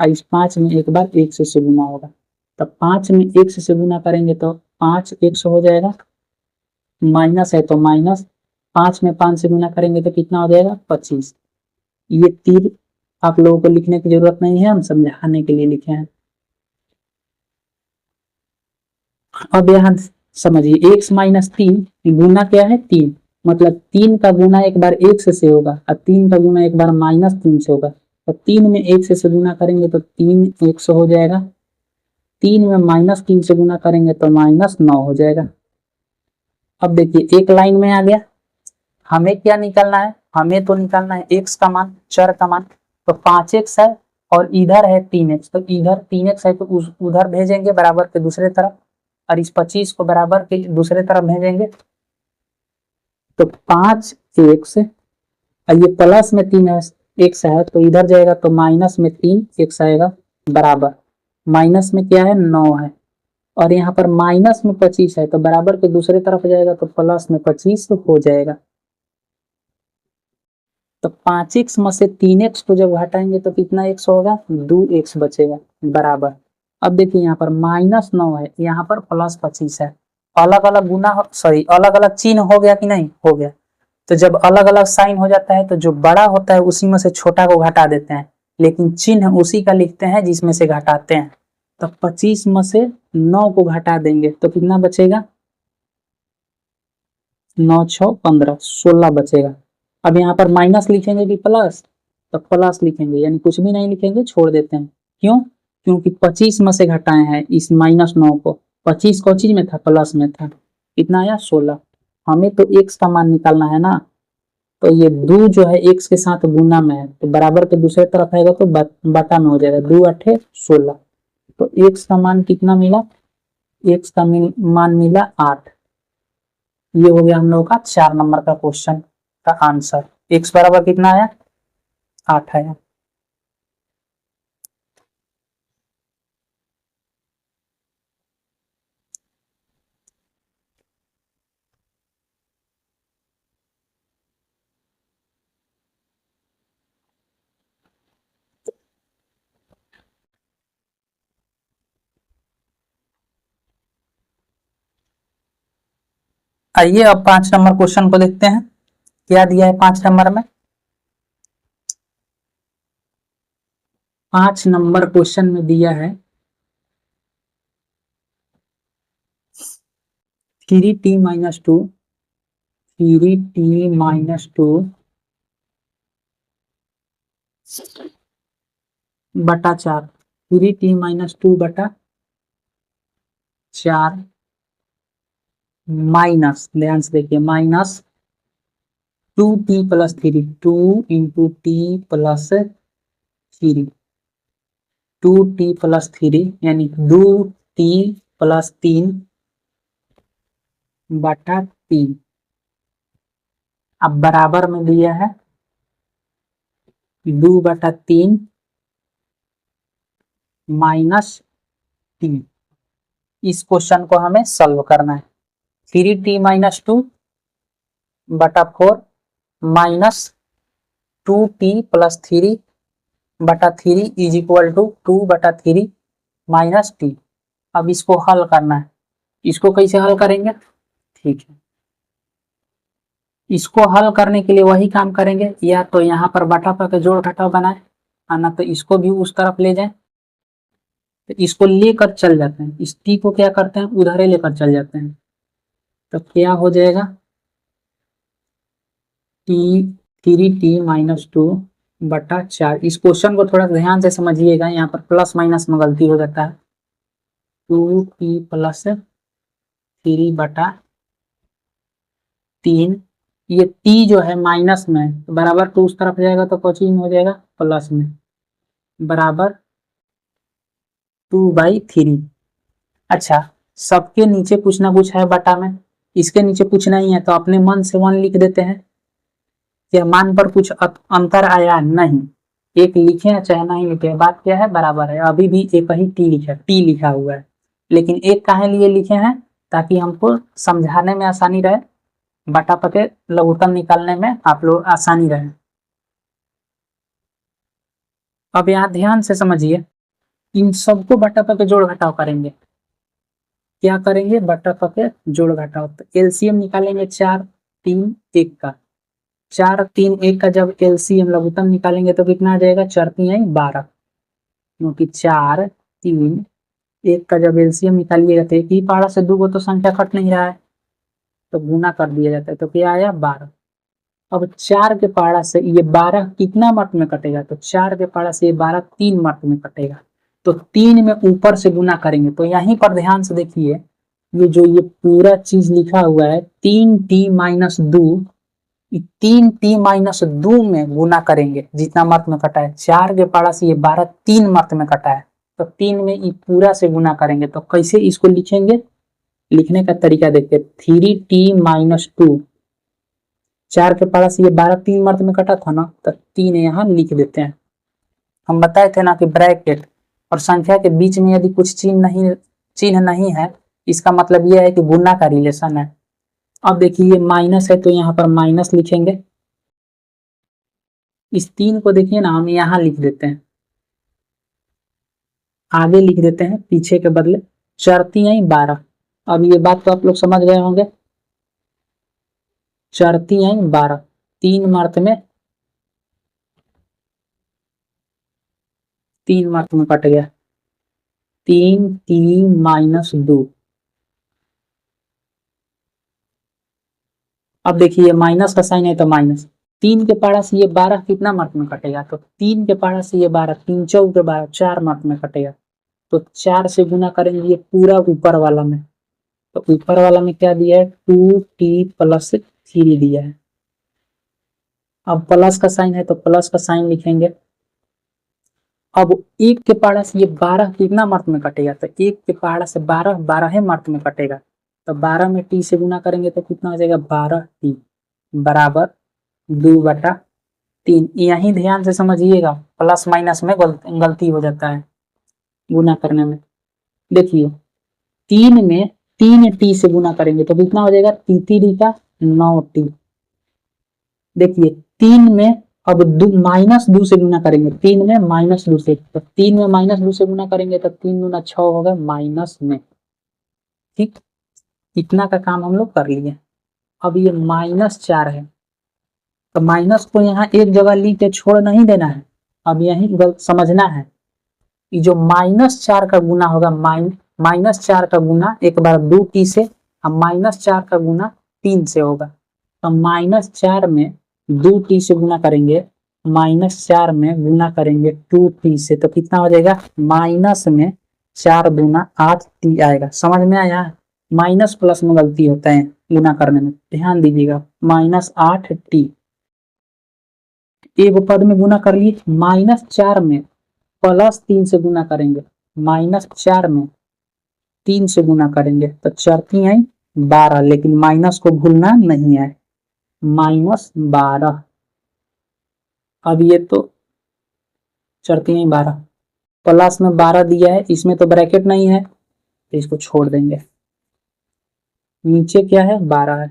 और इस 5 में एक बार 1 से गुना होगा। तो 5 में 1 से गुना करेंगे तो 5 1 हो जाएगा, माइनस है तो माइनस, 5 में 5 से गुना करेंगे तो कितना हो जाएगा, 25। ये तीर आप लोगों को लिखने की जरूरत नहीं है, हम समझाने के लिए लिखे हैं। अब यहाँ समझिए x माइनस 3 गुना क्या है, 3, मतलब 3 का गुना एक बार 1 से होगा और 3 का गुना एक बार माइनस 3 से होगा। तो 3 में 1 से गुना करेंगे तो 3 100 हो जाएगा, 3 में माइनस 3 से गुना करेंगे तो माइनस 9 हो जाएगा। अब देखिए एक लाइन में आ गया। हमें क्या निकालना है, हमें तो निकालना है x का मान, चर का मान। तो 5x है और इधर है 3x, तो इधर 3x है तो उधर भेजेंगे बराबर के दूसरे तरफ, और इस 25 को बराबर के दूसरे तरफ भेजेंगे। तो 5x और ये प्लस में 3x है तो इधर जाएगा तो माइनस में 3x आएगा बराबर, माइनस में क्या है 9 है, और यहाँ पर माइनस में 25 है तो बराबर के दूसरे तरफ जाएगा तो प्लस में 25 हो जाएगा। तो 5x में से 3x को जब घटाएंगे तो कितना x होगा, 2x बचेगा बराबर। अब देखिए यहाँ पर माइनस 9 है, यहाँ पर प्लस 25 है। अलग अलग गुना सॉरी अलग अलग चिन्ह हो गया कि नहीं, हो गया। तो जब अलग अलग साइन हो जाता है तो जो बड़ा होता है उसी में से छोटा को घटा देते हैं, लेकिन चिन्ह उसी का लिखते हैं जिसमें से घटाते हैं। तो 25 में से 9 को घटा देंगे तो कितना बचेगा, 9 6 15 16 बचेगा। अब यहाँ पर माइनस लिखेंगे कि प्लस, तो प्लस लिखेंगे, यानी कुछ भी नहीं लिखेंगे, छोड़ देते हैं। क्यों, क्योंकि 25 में से घटाए हैं इस माइनस 9 को, 25 को चीज में था, प्लस में था, कितना आया 16। हमें तो x का मान निकालना है ना, तो ये 2 जो है x के साथ गुना में है तो बराबर के दूसरे तरफ आएगा तो बटा में हो जाएगा, 2 8 16। तो x का मान कितना मिला, x का मान मिला 8। ये हो गया हम लोगों का 4 नंबर का क्वेश्चन का आंसर। x बराबर कितना आया, 8 आया। आइए अब 5 नंबर क्वेश्चन को देखते हैं। क्या दिया है 5 नंबर में? 5 नंबर क्वेश्चन में दिया है 3t-2 3t-2 बटा 4 3t-2 बटा 4 माइनस, ध्यान से देखिए, minus 2t+3 2 into T plus 3 2t+3 यानी 2t+3 बटा 3। अब बराबर में दिया है 2/3 माइनस 3। इस क्वेश्चन को हमें सॉल्व करना है। 3t-2 बटा 4 माइनस 2t+3 बटा 3 is equal to 2/3 minus t. अब इसको हल करना है। इसको कैसे हल करेंगे? ठीक है, इसको हल करने के लिए वही काम करेंगे, या तो यहाँ पर बटा पर के जोड़ घटाव बनाए, ना तो इसको भी उस तरफ ले जाए। तो इसको लेकर चल जाते हैं, इस टी को क्या करते हैं, उधर लेकर चल जाते हैं। तो क्या हो जाएगा, टी 3t-2 बटा 4। इस क्वेश्चन को थोड़ा ध्यान से समझिएगा, यहाँ पर प्लस माइनस में गलती हो जाता है। 2t+3 बटा 3, ये t जो है माइनस में, तो बराबर टू उस तरफ जाएगा तो कोचिंग हो जाएगा प्लस में, बराबर 2/3। अच्छा, सबके नीचे कुछ ना कुछ है बटा में, इसके नीचे कुछ नहीं है तो अपने मन से 1 लिख देते हैं। क्या मान पर कुछ अंतर आया? नहीं। एक लिखे या चाहे नहीं लिखे, बात क्या है, बराबर है। अभी भी एक ही टी लिखा हुआ है, लेकिन एक काहे लिए लिखे हैं, ताकि हमको समझाने में आसानी रहे, बटा पके लघुत्तम निकालने में आप लोग आसानी रहे। अब यहाँ ध्यान से समझिए, इन सबको बटा पके जोड़ घटाव करेंगे। क्या करेंगे? बटा पके जोड़ घटाव। तो एलसीएम निकालेंगे 4 3 1 का। 4 3 1 का जब एलसीएम लघुत्तम निकालेंगे तो कितना आ जाएगा? 4 3 12, क्योंकि 4 3 1 का जब एलसीएम निकालिएगा तो एक ही पारा से 2 को तो संख्या कट नहीं रहा है, तो गुना कर दिया जाता है। तो क्या आया? 12। अब 4 के पारा से ये 12 कितना मर्त में कटेगा? तो 4 के पारा से ये 12 3 मर्त में कटेगा। तो 3 में ऊपर से गुना करेंगे। तो यहीं पर ध्यान से देखिए, ये जो ये पूरा चीज लिखा हुआ है 3t-2, 3t-2 में गुना करेंगे जितना मर्त में कटा है। 4 के पारा से ये 12 3 मर्त में कटा है, तो 3 में ये पूरा से गुना करेंगे। तो कैसे इसको लिखेंगे? लिखने का तरीका देखिए, 3t-2, 4 के पारा से ये 12 3 मर्त में कटा था ना, तो 3 यहाँ लिख देते हैं। हम बताए थे ना कि ब्रैकेट और संख्या के बीच में यदि कुछ चिन्ह नहीं है, इसका मतलब यह है कि गुना का रिलेशन है। अब देखिए, ये माइनस है तो यहाँ पर माइनस लिखेंगे। इस 3 को देखिए ना, हम यहाँ लिख देते हैं, आगे लिख देते हैं पीछे के बदले। 4 3 12। अब ये बात तो आप लोग समझ गए होंगे। 4 3 12, 3 मर्त में, 3 मर्त में कट गया। 3t-2। अब देखिए, माइनस का साइन है तो माइनस। 3 के पारा से ये 12 कितना मर्त में कटेगा? तो 3 के पारा से ये 12, 3 4 के 12, 4 मर्त में कटेगा। तो 4 से गुना करेंगे ये पूरा ऊपर वाला में। तो ऊपर वाला में क्या दिया है? 2t+3 दिया है। अब प्लस का साइन है तो प्लस का साइन लिखेंगे। अब 1 के पारा से ये 12 कितना मर्त में कटेगा? तो 1 के पारा से 12 12 मर्त में कटेगा। तो 12 में टी से गुना करेंगे तो कितना हो जाएगा? 12t बराबर 2/3। यही ध्यान से समझिएगा, प्लस माइनस में गलती हो जाता है गुना करने में। देखिए, 3 में 3t से गुना करेंगे तो कितना हो जाएगा? 3 का 9t। देखिए, 3 में अब -2 से गुना करेंगे, 3 में -2 से, तो 3 में -2 से गुना करेंगे तो 3 दूना 6 होगा माइनस में। ठीक, इतना का काम हम लोग कर लिए। अब ये -4 है, तो माइनस को यहाँ एक जगह लिख के छोड़ नहीं देना है, अब यही समझना है। ये जो -4 का गुना होगा, -4 का गुना एक बार 2t से, अब -4 का गुना 3 से होगा। तो -4 में 2t से गुना करेंगे, -4 में गुना करेंगे 2t से, तो कितना हो जाएगा, माइनस में 4 दूना 8t आएगा। समझ में आया? माइनस प्लस में गलती होता है गुना करने में, ध्यान दीजिएगा। -8t एक पद में गुना कर लिए, -4 में +3 से गुना करेंगे, -4 में 3 से गुना करेंगे तो 4 3 आई 12, लेकिन माइनस को भूलना नहीं है, -12। अब ये तो 4 3 आई 12, प्लस में 12 दिया है, इसमें तो ब्रैकेट नहीं है तो इसको छोड़ देंगे। नीचे क्या है, 12 है,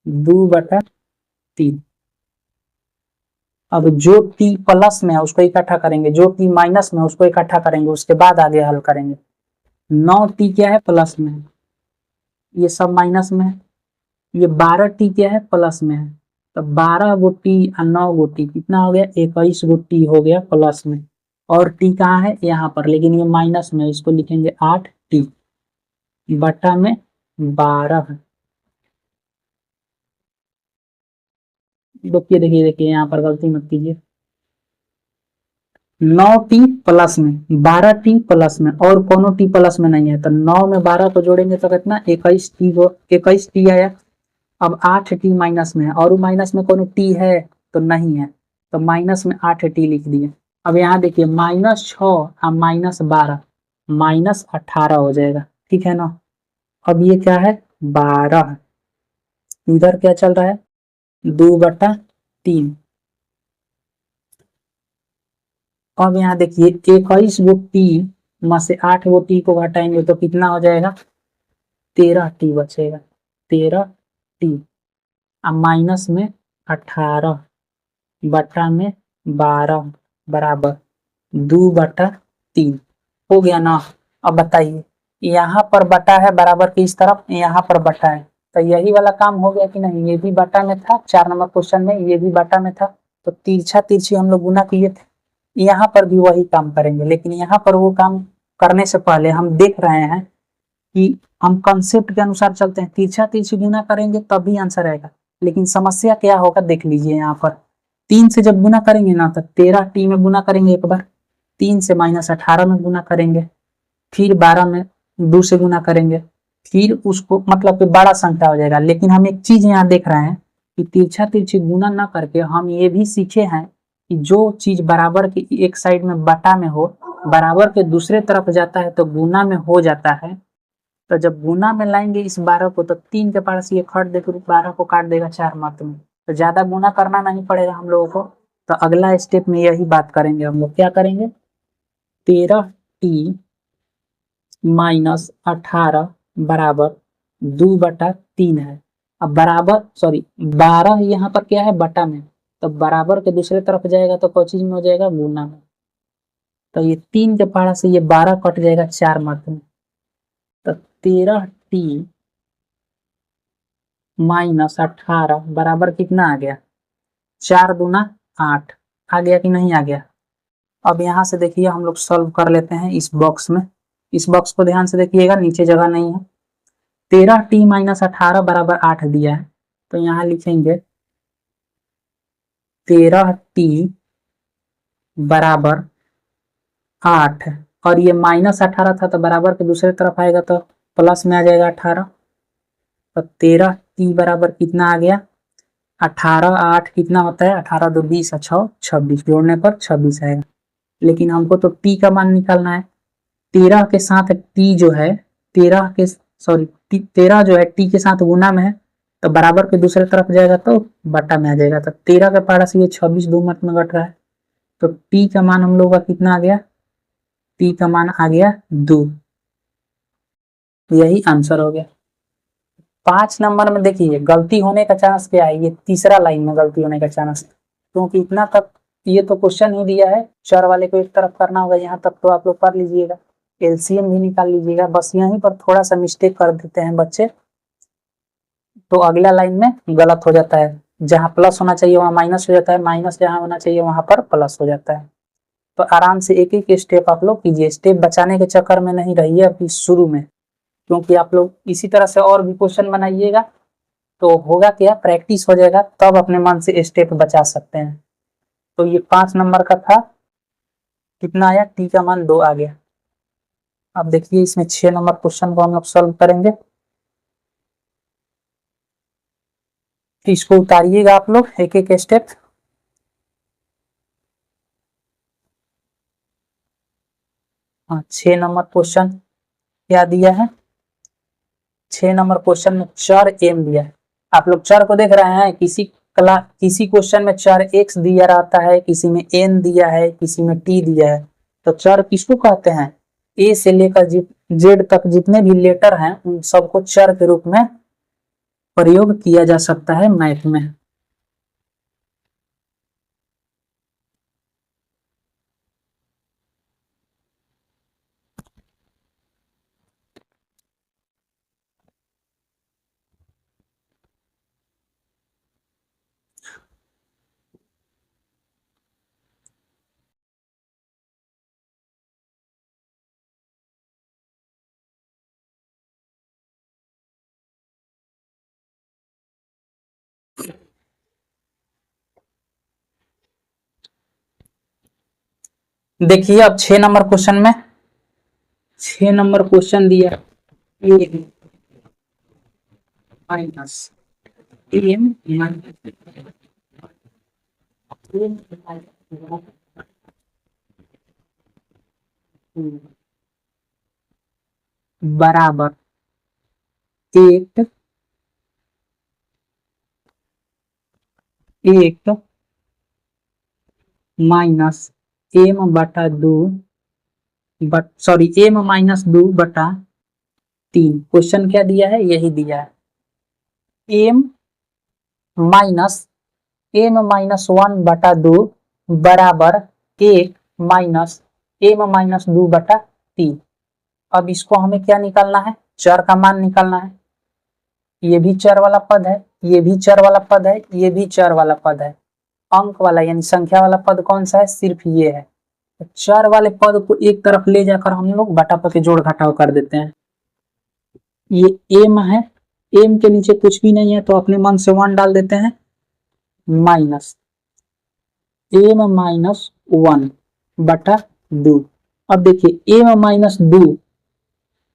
2/3। अब जो t प्लस में है उसको इकट्ठा करेंगे, जो t माइनस में है उसको इकट्ठा करेंगे, उसके बाद आगे हल करेंगे। 9t क्या है, प्लस में है, ये सब माइनस में है। ये 12t क्या है, प्लस में है, तो 12 गो t और 9 गो t कितना हो गया, 21 गो t हो गया प्लस में। और t कहाँ है, यहाँ पर, लेकिन ये माइनस में, इसको लिखेंगे 8t बटा में 12। देखिए देखिए देखिए, यहाँ पर गलती मत कीजिए। 9t प्लस में, 12t प्लस में, और कोनो t प्लस में नहीं है, तो 9 में 12 को जोड़ेंगे तो कितना, 21t आया। अब 8t माइनस में है, और माइनस में कोनो t है तो नहीं है, तो माइनस में 8t लिख दिए। अब यहाँ देखिए, -6 और -12, -18 हो जाएगा, ठीक है ना। अब ये क्या है, 12, इधर क्या चल रहा है, 2/3। अब यहाँ देखिए, 21 गो टी में से 8 गो टी को घटाएंगे तो कितना हो जाएगा, 13t बचेगा, 13t। अब माइनस में 18 बटा में 12 बराबर 2/3 हो गया ना। अब बताइए, यहाँ पर बटा है बराबर की इस तरफ, यहाँ पर बटा है, तो यही वाला काम हो गया कि नहीं। ये भी बटा में था 4 नंबर क्वेश्चन में, ये भी बटा में था, तो तिरछा तिरछी हम लोग गुना किए थे। यहाँ पर भी वही काम करेंगे, लेकिन यहाँ पर वो काम करने से पहले हम देख रहे हैं कि हम कंसेप्ट के अनुसार चलते हैं। तिरछा तिरछी गुना करेंगे तब भी आंसर आएगा, लेकिन समस्या क्या होगा देख लीजिए। यहाँ पर 3 से जब गुना करेंगे ना, तो 13t में गुना करेंगे एक बार, 3 से -18 में गुना करेंगे, फिर 12 में 2 से गुना करेंगे, फिर उसको मतलब कि बड़ा संख्या हो जाएगा। लेकिन हम एक चीज यहाँ देख रहे हैं कि तिरछा तिरछी गुना ना करके हम ये भी सीखे हैं कि जो चीज बराबर के एक साइड में बटा में हो, बराबर के दूसरे तरफ जाता है तो गुना में हो जाता है। तो जब गुना में लाएंगे इस 12 को, तो 3 के पास ये खट देकर 12 को काट देगा 4 मात्र में, तो ज्यादा गुना करना नहीं पड़ेगा हम लोगों को। तो अगला स्टेप में यही बात करेंगे हम लोग, क्या करेंगे, 13t -18 बराबर 2/3 है। अब बराबर, सॉरी 12 यहाँ पर क्या है, बटा में, तो बराबर के दूसरे तरफ जाएगा तो कोई चीज में हो जाएगा, गुना में। तो ये 3 के पहाड़ा से ये 12 कट जाएगा 4 मात्र में, तो 13t -18 बराबर कितना आ गया, 4 दूना 8 आ गया कि नहीं आ गया। अब यहाँ से देखिए हम लोग सॉल्व कर लेते हैं इस बॉक्स में। इस बॉक्स को ध्यान से देखिएगा, नीचे जगह नहीं है। 13t -18 बराबर 8 दिया है, तो यहाँ लिखेंगे 13t बराबर 8, और ये -18 था तो बराबर के दूसरे तरफ आएगा तो प्लस में आ जाएगा 18। तो 13t बराबर कितना आ गया, 18 8 कितना होता है, 18 2 20 और 6 26, जोड़ने पर 26 आएगा। लेकिन हमको तो t का मान निकालना है। 13 के साथ t जो है, 13 के सॉरी 13 जो है t के साथ गुना में है, तो बराबर के दूसरे तरफ जाएगा तो बटा में आ जाएगा। तो 13 के पारा से ये 26 2 मत में घट रहा है, तो t का मान हम लोग का कितना आ गया, t का मान आ गया 2। यही आंसर हो गया। 5 नंबर में देखिए गलती होने का चांस क्या है, ये तीसरा लाइन में गलती होने का चांस, क्योंकि इतना तक ये तो क्वेश्चन ही दिया है, चर वाले को एक तरफ करना होगा, यहाँ तक तो आप लोग कर लीजिएगा, एलसीएम भी निकाल लीजिएगा। बस यहीं पर थोड़ा सा मिस्टेक कर देते हैं बच्चे, तो अगला लाइन में गलत हो जाता है, जहां प्लस होना चाहिए वहां माइनस हो जाता है, माइनस जहां होना चाहिए वहां पर प्लस हो जाता है। तो आराम से एक एक स्टेप आप लोग कीजिए, स्टेप बचाने के चक्कर में नहीं रहिए अभी शुरू में, क्योंकि आप लोग इसी तरह से और भी क्वेश्चन बनाइएगा तो होगा क्या, प्रैक्टिस हो जाएगा, तब अपने मन से स्टेप बचा सकते हैं। तो ये 5 नंबर का था, कितना आया, टी का मान 2 आ गया। अब देखिए इसमें 6 नंबर क्वेश्चन को हम लोग सॉल्व करेंगे। इसको उतारिएगा आप लोग एक एक स्टेप। हाँ, 6 नंबर क्वेश्चन क्या दिया है, 6 नंबर क्वेश्चन में चर एम दिया है। आप लोग चर को देख रहे हैं, किसी क्वेश्चन में चर एक्स दिया रहता है, किसी में एन दिया है, किसी में टी दिया है। तो चर किसको कहते हैं, ए से लेकर जेड तक जितने भी लेटर हैं उन सबको चर के रूप में प्रयोग किया जा सकता है मैथ में। देखिए अब 6 नंबर क्वेश्चन में, 6 नंबर क्वेश्चन दिया ए माइनस एम बराबर 1 माइनस एम बटा 2 एम माइनस 2/3। क्वेश्चन क्या दिया है, यही दिया है, एम माइनस 1/2 बराबर 1 - 1 - 2/3। अब इसको हमें क्या निकालना है, चर का मान निकालना है। ये भी चर वाला पद है, ये भी चर वाला पद है, ये भी चर वाला पद है। अंक वाला यानी संख्या वाला पद कौन सा है, सिर्फ ये है। तो चर वाले पद को एक तरफ ले जाकर हम लोग बटा पर के जोड़ घटाव कर देते हैं। ये एम है, एम के नीचे कुछ भी नहीं है तो अपने मन से 1 डाल देते हैं, माइनस एम माइनस 1/2। अब देखिए एम -2/3,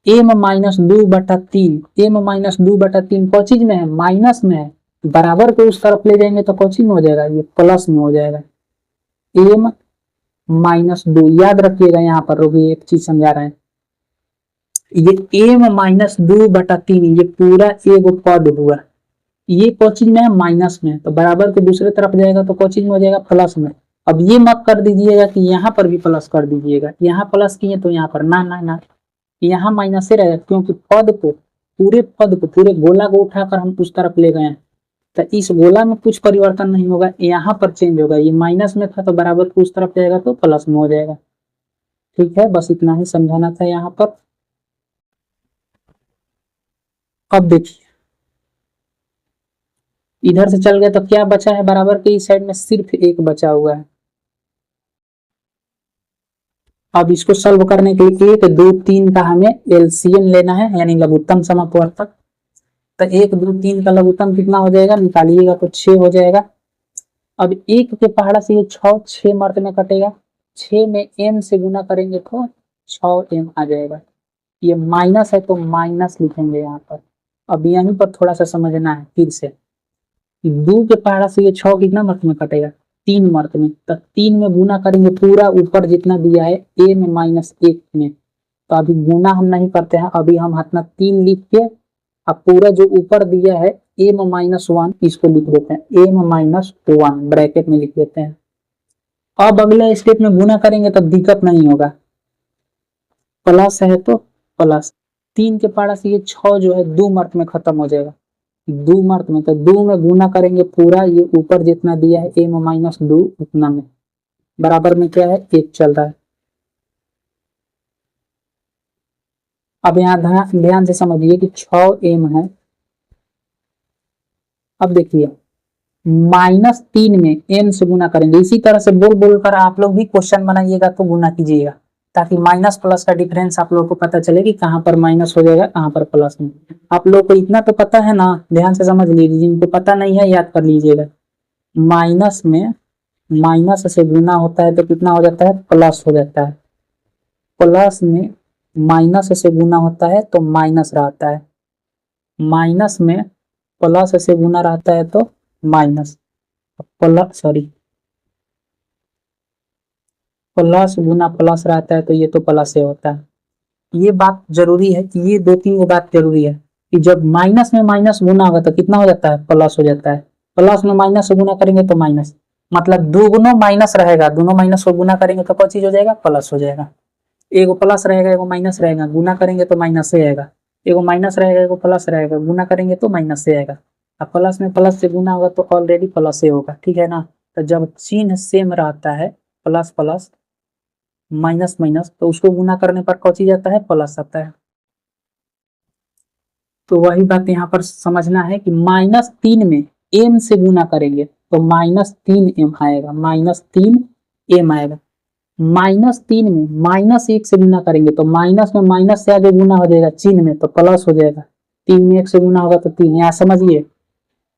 एम -2/3 कौन चीज में है, माइनस में है। बराबर को उस तरफ ले जाएंगे तो कौन चीज में हो जाएगा, ये प्लस में हो जाएगा। एम -2 याद रखिएगा, यहाँ पर रोगी एक चीज समझा रहे हैं, ये एम -2/3 ये पूरा एक पद हुआ, ये कोचिंग में है माइनस में, तो बराबर के दूसरे तरफ जाएगा तो कोचिंग में हो जाएगा प्लस में। अब ये मत कर दीजिएगा कि यहाँ पर भी प्लस कर दीजिएगा, यहाँ प्लस किए तो यहाँ पर ना ना ना, यहाँ माइनस से रहेगा, क्योंकि पद को पूरे गोला को उठाकर हम उस तरफ ले गए हैं, तो इस गोला में कुछ परिवर्तन नहीं होगा, यहाँ पर चेंज होगा। ये माइनस में था तो बराबर को उस तरफ जाएगा तो प्लस में हो जाएगा। ठीक है, बस इतना ही समझाना था यहाँ पर। अब देखिए इधर से चल गए तो क्या बचा है, बराबर के इस साइड में सिर्फ 1 बचा हुआ है। अब इसको सॉल्व करने के लिए 1 2 3 का हमें एलसीएम लेना है, यानी लघुत्तम समअपवर्तक। तो 1 2 3 का लघुत्तम कितना हो जाएगा, निकालिएगा तो 6 हो जाएगा। अब 1 के पहाड़ा से ये 6 मर्द में कटेगा, 6 में m से गुना करेंगे तो 6m आ जाएगा। ये माइनस है तो माइनस लिखेंगे यहाँ पर। अब यहीं पर थोड़ा सा समझना है फिर से, 2 के पहाड़ा से ये 6 कितना मर्द में कटेगा, 3 मर्द में, तो 3 में गुना करेंगे पूरा ऊपर जितना दिया है m -1 में। तो अभी गुना हम नहीं करते हैं, अभी हम अपना 3 लिख के अब पूरा जो ऊपर दिया है m-1 इसको लिख देते हैं, m-1 ब्रैकेट में लिख देते हैं। अब अगले स्टेप में गुना करेंगे तब दिक्कत नहीं होगा, प्लस है तो प्लस, 3 के पहाड़ा से ये 6 जो है 2 मर्द में खत्म हो जाएगा, 2 मर्द में, तो 2 में गुना करेंगे पूरा ये ऊपर जितना दिया है m-2 उतना में, बराबर में क्या है 1 चल रहा है। अब यहाँ ध्यान से समझिए कि 6m है, अब देखिए -3 में m से गुना करेंगे, इसी तरह से बोल बोलकर आप लोग भी क्वेश्चन बनाइएगा तो गुना कीजिएगा, ताकि माइनस प्लस का डिफरेंस आप लोगों को पता चले कि कहाँ पर माइनस हो जाएगा कहाँ पर प्लस में। आप लोग को इतना तो पता है ना, ध्यान से समझ लीजिए, जिनको पता नहीं है याद कर लीजिएगा। माइनस में माइनस से गुना होता है तो कितना हो जाता है, प्लस हो जाता है। प्लस में माइनस से गुना होता है तो माइनस रहता है। माइनस में प्लस से गुना रहता है तो माइनस, प्लस सॉरी प्लस गुना प्लस रहता है तो ये तो प्लस से होता है। ये बात जरूरी है कि ये दो तीन वो बात जरूरी है कि जब माइनस में माइनस गुना होगा तो कितना हो जाता है, प्लस हो जाता है। प्लस में माइनस से गुना करेंगे तो माइनस, मतलब दोनों माइनस रहेगा, दोनों माइनस को गुना करेंगे तो क्या चीज हो जाएगा, प्लस हो जाएगा। एगो प्लस रहेगा एगो माइनस रहेगा, गुना करेंगे तो माइनस से आएगा। एगो माइनस रहेगा एगो प्लस रहेगा, गुना करेंगे तो माइनस से आएगा। अब प्लस में प्लस से गुना होगा तो ऑलरेडी प्लस से होगा, ठीक है ना। तो जब चिन्ह सेम रहता है, प्लस प्लस माइनस माइनस, तो उसको गुना करने पर कौन चीज आता है, प्लस आता है। तो वही बात यहाँ पर समझना है कि -3 में m से गुना करेंगे तो -3m आएगा, -3m आएगा। -3 में -1 से गुना करेंगे तो माइनस में माइनस से आगे गुना हो जाएगा चिन्ह में तो प्लस हो जाएगा। 3 में 1 से गुना होगा तो 3, यहाँ समझिए।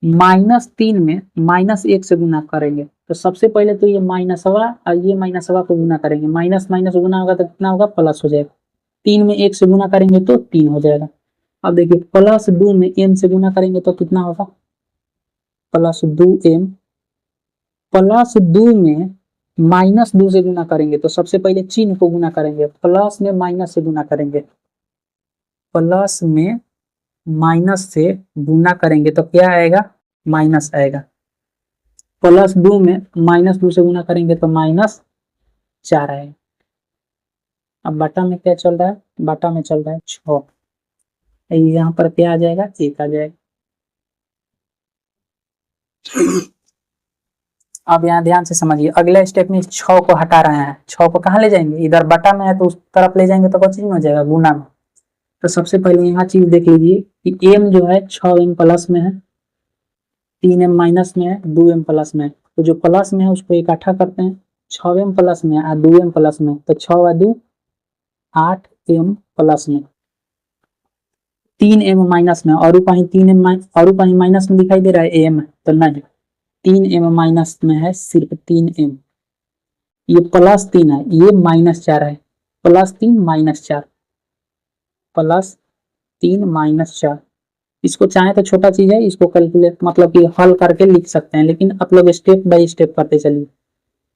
-3 में -1 से गुना करेंगे तो सबसे पहले तो ये माइनसवा और ये माइनसवा को गुना करेंगे, माइनस माइनस गुना होगा तो कितना होगा, प्लस हो जाएगा। 3 में 1 से गुना करेंगे तो 3 हो जाएगा। अब देखिए +2 में m से गुना करेंगे तो कितना होगा, +2m। +2 में -2 से गुना करेंगे तो सबसे पहले चिन्ह को गुना करेंगे, प्लस में माइनस से गुना करेंगे। प्लस में माइनस से गुना करेंगे तो क्या आएगा, माइनस आएगा। +2 में -2 से गुना करेंगे तो -4 आएगा। अब बटा में क्या चल रहा है, बटा में चल रहा है 6, यहाँ पर क्या आ जाएगा, 1 आ जाएगा। अब यहाँ ध्यान से समझिए, अगले स्टेप में 6 को हटा रहे हैं। 6 को कहाँ ले जाएंगे, इधर बटा में है तो उस तरफ ले जाएंगे तो कौन चीज में हो जाएगा, गुना में। तो सबसे पहले यहाँ चीज देख लीजिए कि m जो है 6m प्लस में है, 3m माइनस में है, 2m प्लस में है। तो जो प्लस में है उसको इकट्ठा करते हैं, 6m प्लस में और 2m प्लस में, तो 6 व 2 8m प्लस में, 3m माइनस में, और कहीं 3m और कहीं माइनस में दिखाई दे रहा है m, तो नहीं, 3m माइनस में है, सिर्फ 3m। ये +3 है, ये -4 है, +3 -4, +3 -4। इसको चाहे तो छोटा चीज है, इसको कैलकुलेट मतलब कि हल करके लिख सकते हैं, लेकिन आप लोग स्टेप बाय स्टेप करते चलिए।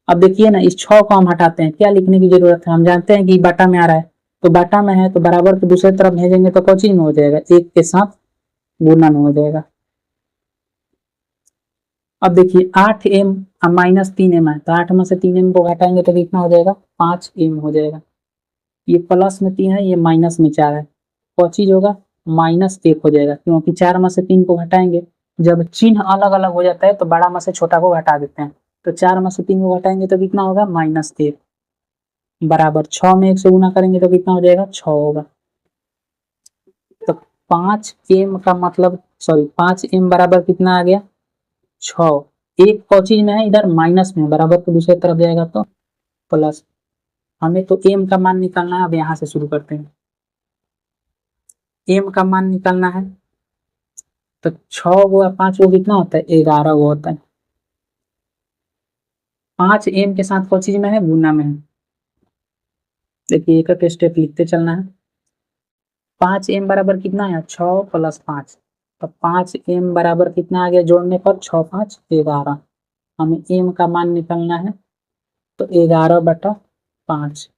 अब देखिए ना, इस 6 को हम हटाते हैं, क्या लिखने की जरूरत है, हम जानते हैं कि बाटा में आ रहा है, तो बाटा में है तो बराबर को दूसरी तरफ भेजेंगे तो कौन चीज में हो जाएगा, 1 के साथ गुना में हो जाएगा। अब देखिए 8m -3m है, तो 8 में से 3m को घटाएंगे तो कितना हो जाएगा, 5m हो जाएगा। ये प्लस में 3 है, ये माइनस में 4 है, कौन चीज होगा, -1 हो जाएगा, क्योंकि 4 में से 3 को घटाएंगे, जब चिन्ह अलग अलग हो जाता है तो बड़ा में से छोटा को घटा देते हैं। तो 4 में से 3 को घटाएंगे तो कितना होगा, -1 बराबर 6 में 1 से गुना करेंगे तो कितना हो जाएगा, 6 होगा। तो 5m का मतलब सॉरी 5m बराबर कितना आ गया, 6। एक कौन चीज में है, इधर माइनस में, बराबर तो दूसरी तरफ जाएगा तो प्लस। हमें तो m का मान निकालना है, अब यहाँ से शुरू करते हैं। m का मान निकालना है तो 6 गो 5 गो कितना होता है, 11 गो होता है। 5m के साथ कौन चीज में है, गुना में है। देखिए एक एक स्टेप लिखते चलना है। 5m बराबर कितना है, 6 + 5, तो 5m बराबर कितना आ गया, जोड़ने पर 6 5 11। हमें m का मान निकालना है तो 11/5।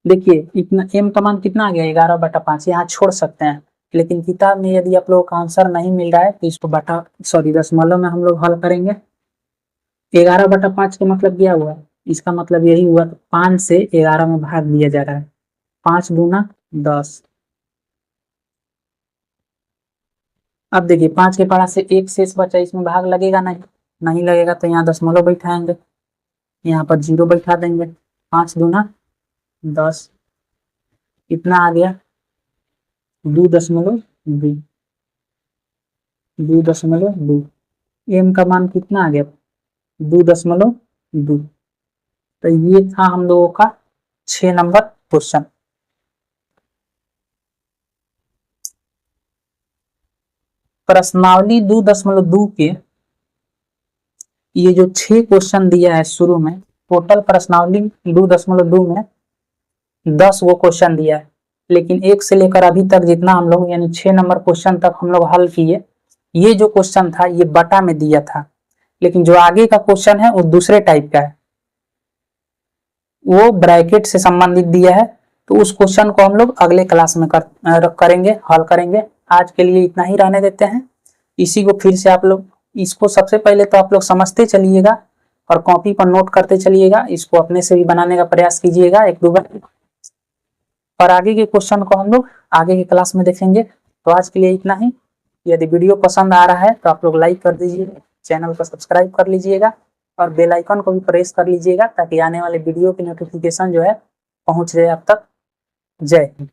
देखिए इतना m का मान कितना आ गया, 11/5। यहाँ छोड़ सकते हैं, लेकिन किताब में यदि आप लोगों का आंसर नहीं मिल रहा है तो इसको बटा सॉरी दशमलव में हम लोग हल करेंगे। 11/5 का मतलब क्या हुआ, इसका मतलब यही हुआ, 5 से 11 में भाग दिया जा रहा है, 5 दूना 10। अब देखिए 5 के पारा से 1 शेष बचा, इसमें भाग लगेगा नहीं, नहीं लगेगा तो यहाँ दशमलव बैठाएंगे, यहाँ पर 0 बैठा देंगे। 5 दूना 10, कितना आ गया, 2.2। 2.2। m का मान कितना आ गया? 2.2। तो ये था हम लोगों का 6 नंबर क्वेश्चन। प्रश्नावली 2.2 के ये जो 6 क्वेश्चन दिया है शुरू में, टोटल प्रश्नावली 2.2 में 10 वो क्वेश्चन दिया है, लेकिन 1 से लेकर अभी तक जितना हम लोग यानी 6 नंबर क्वेश्चन तक हम लोग हल किए, ये जो क्वेश्चन था ये बटा में दिया था, लेकिन जो आगे का क्वेश्चन है वो दूसरे टाइप का है, वो ब्रैकेट से संबंधित दिया है। तो उस क्वेश्चन को हम लोग अगले क्लास में करेंगे, हल करेंगे। आज के लिए इतना ही रहने देते हैं। इसी को फिर से आप लोग इसको सबसे पहले तो आप लोग समझते चलिएगा और कॉपी पर नोट करते चलिएगा, इसको अपने से भी बनाने का प्रयास कीजिएगा 1-2 बार, और आगे के क्वेश्चन को हम लोग आगे के क्लास में देखेंगे। तो आज के लिए इतना ही। यदि वीडियो पसंद आ रहा है तो आप लोग लाइक कर दीजिएगा, चैनल को सब्सक्राइब कर लीजिएगा और बेल आइकन को भी प्रेस कर लीजिएगा, ताकि आने वाले वीडियो की नोटिफिकेशन जो है पहुंच जाए आप तक। जय हिंद।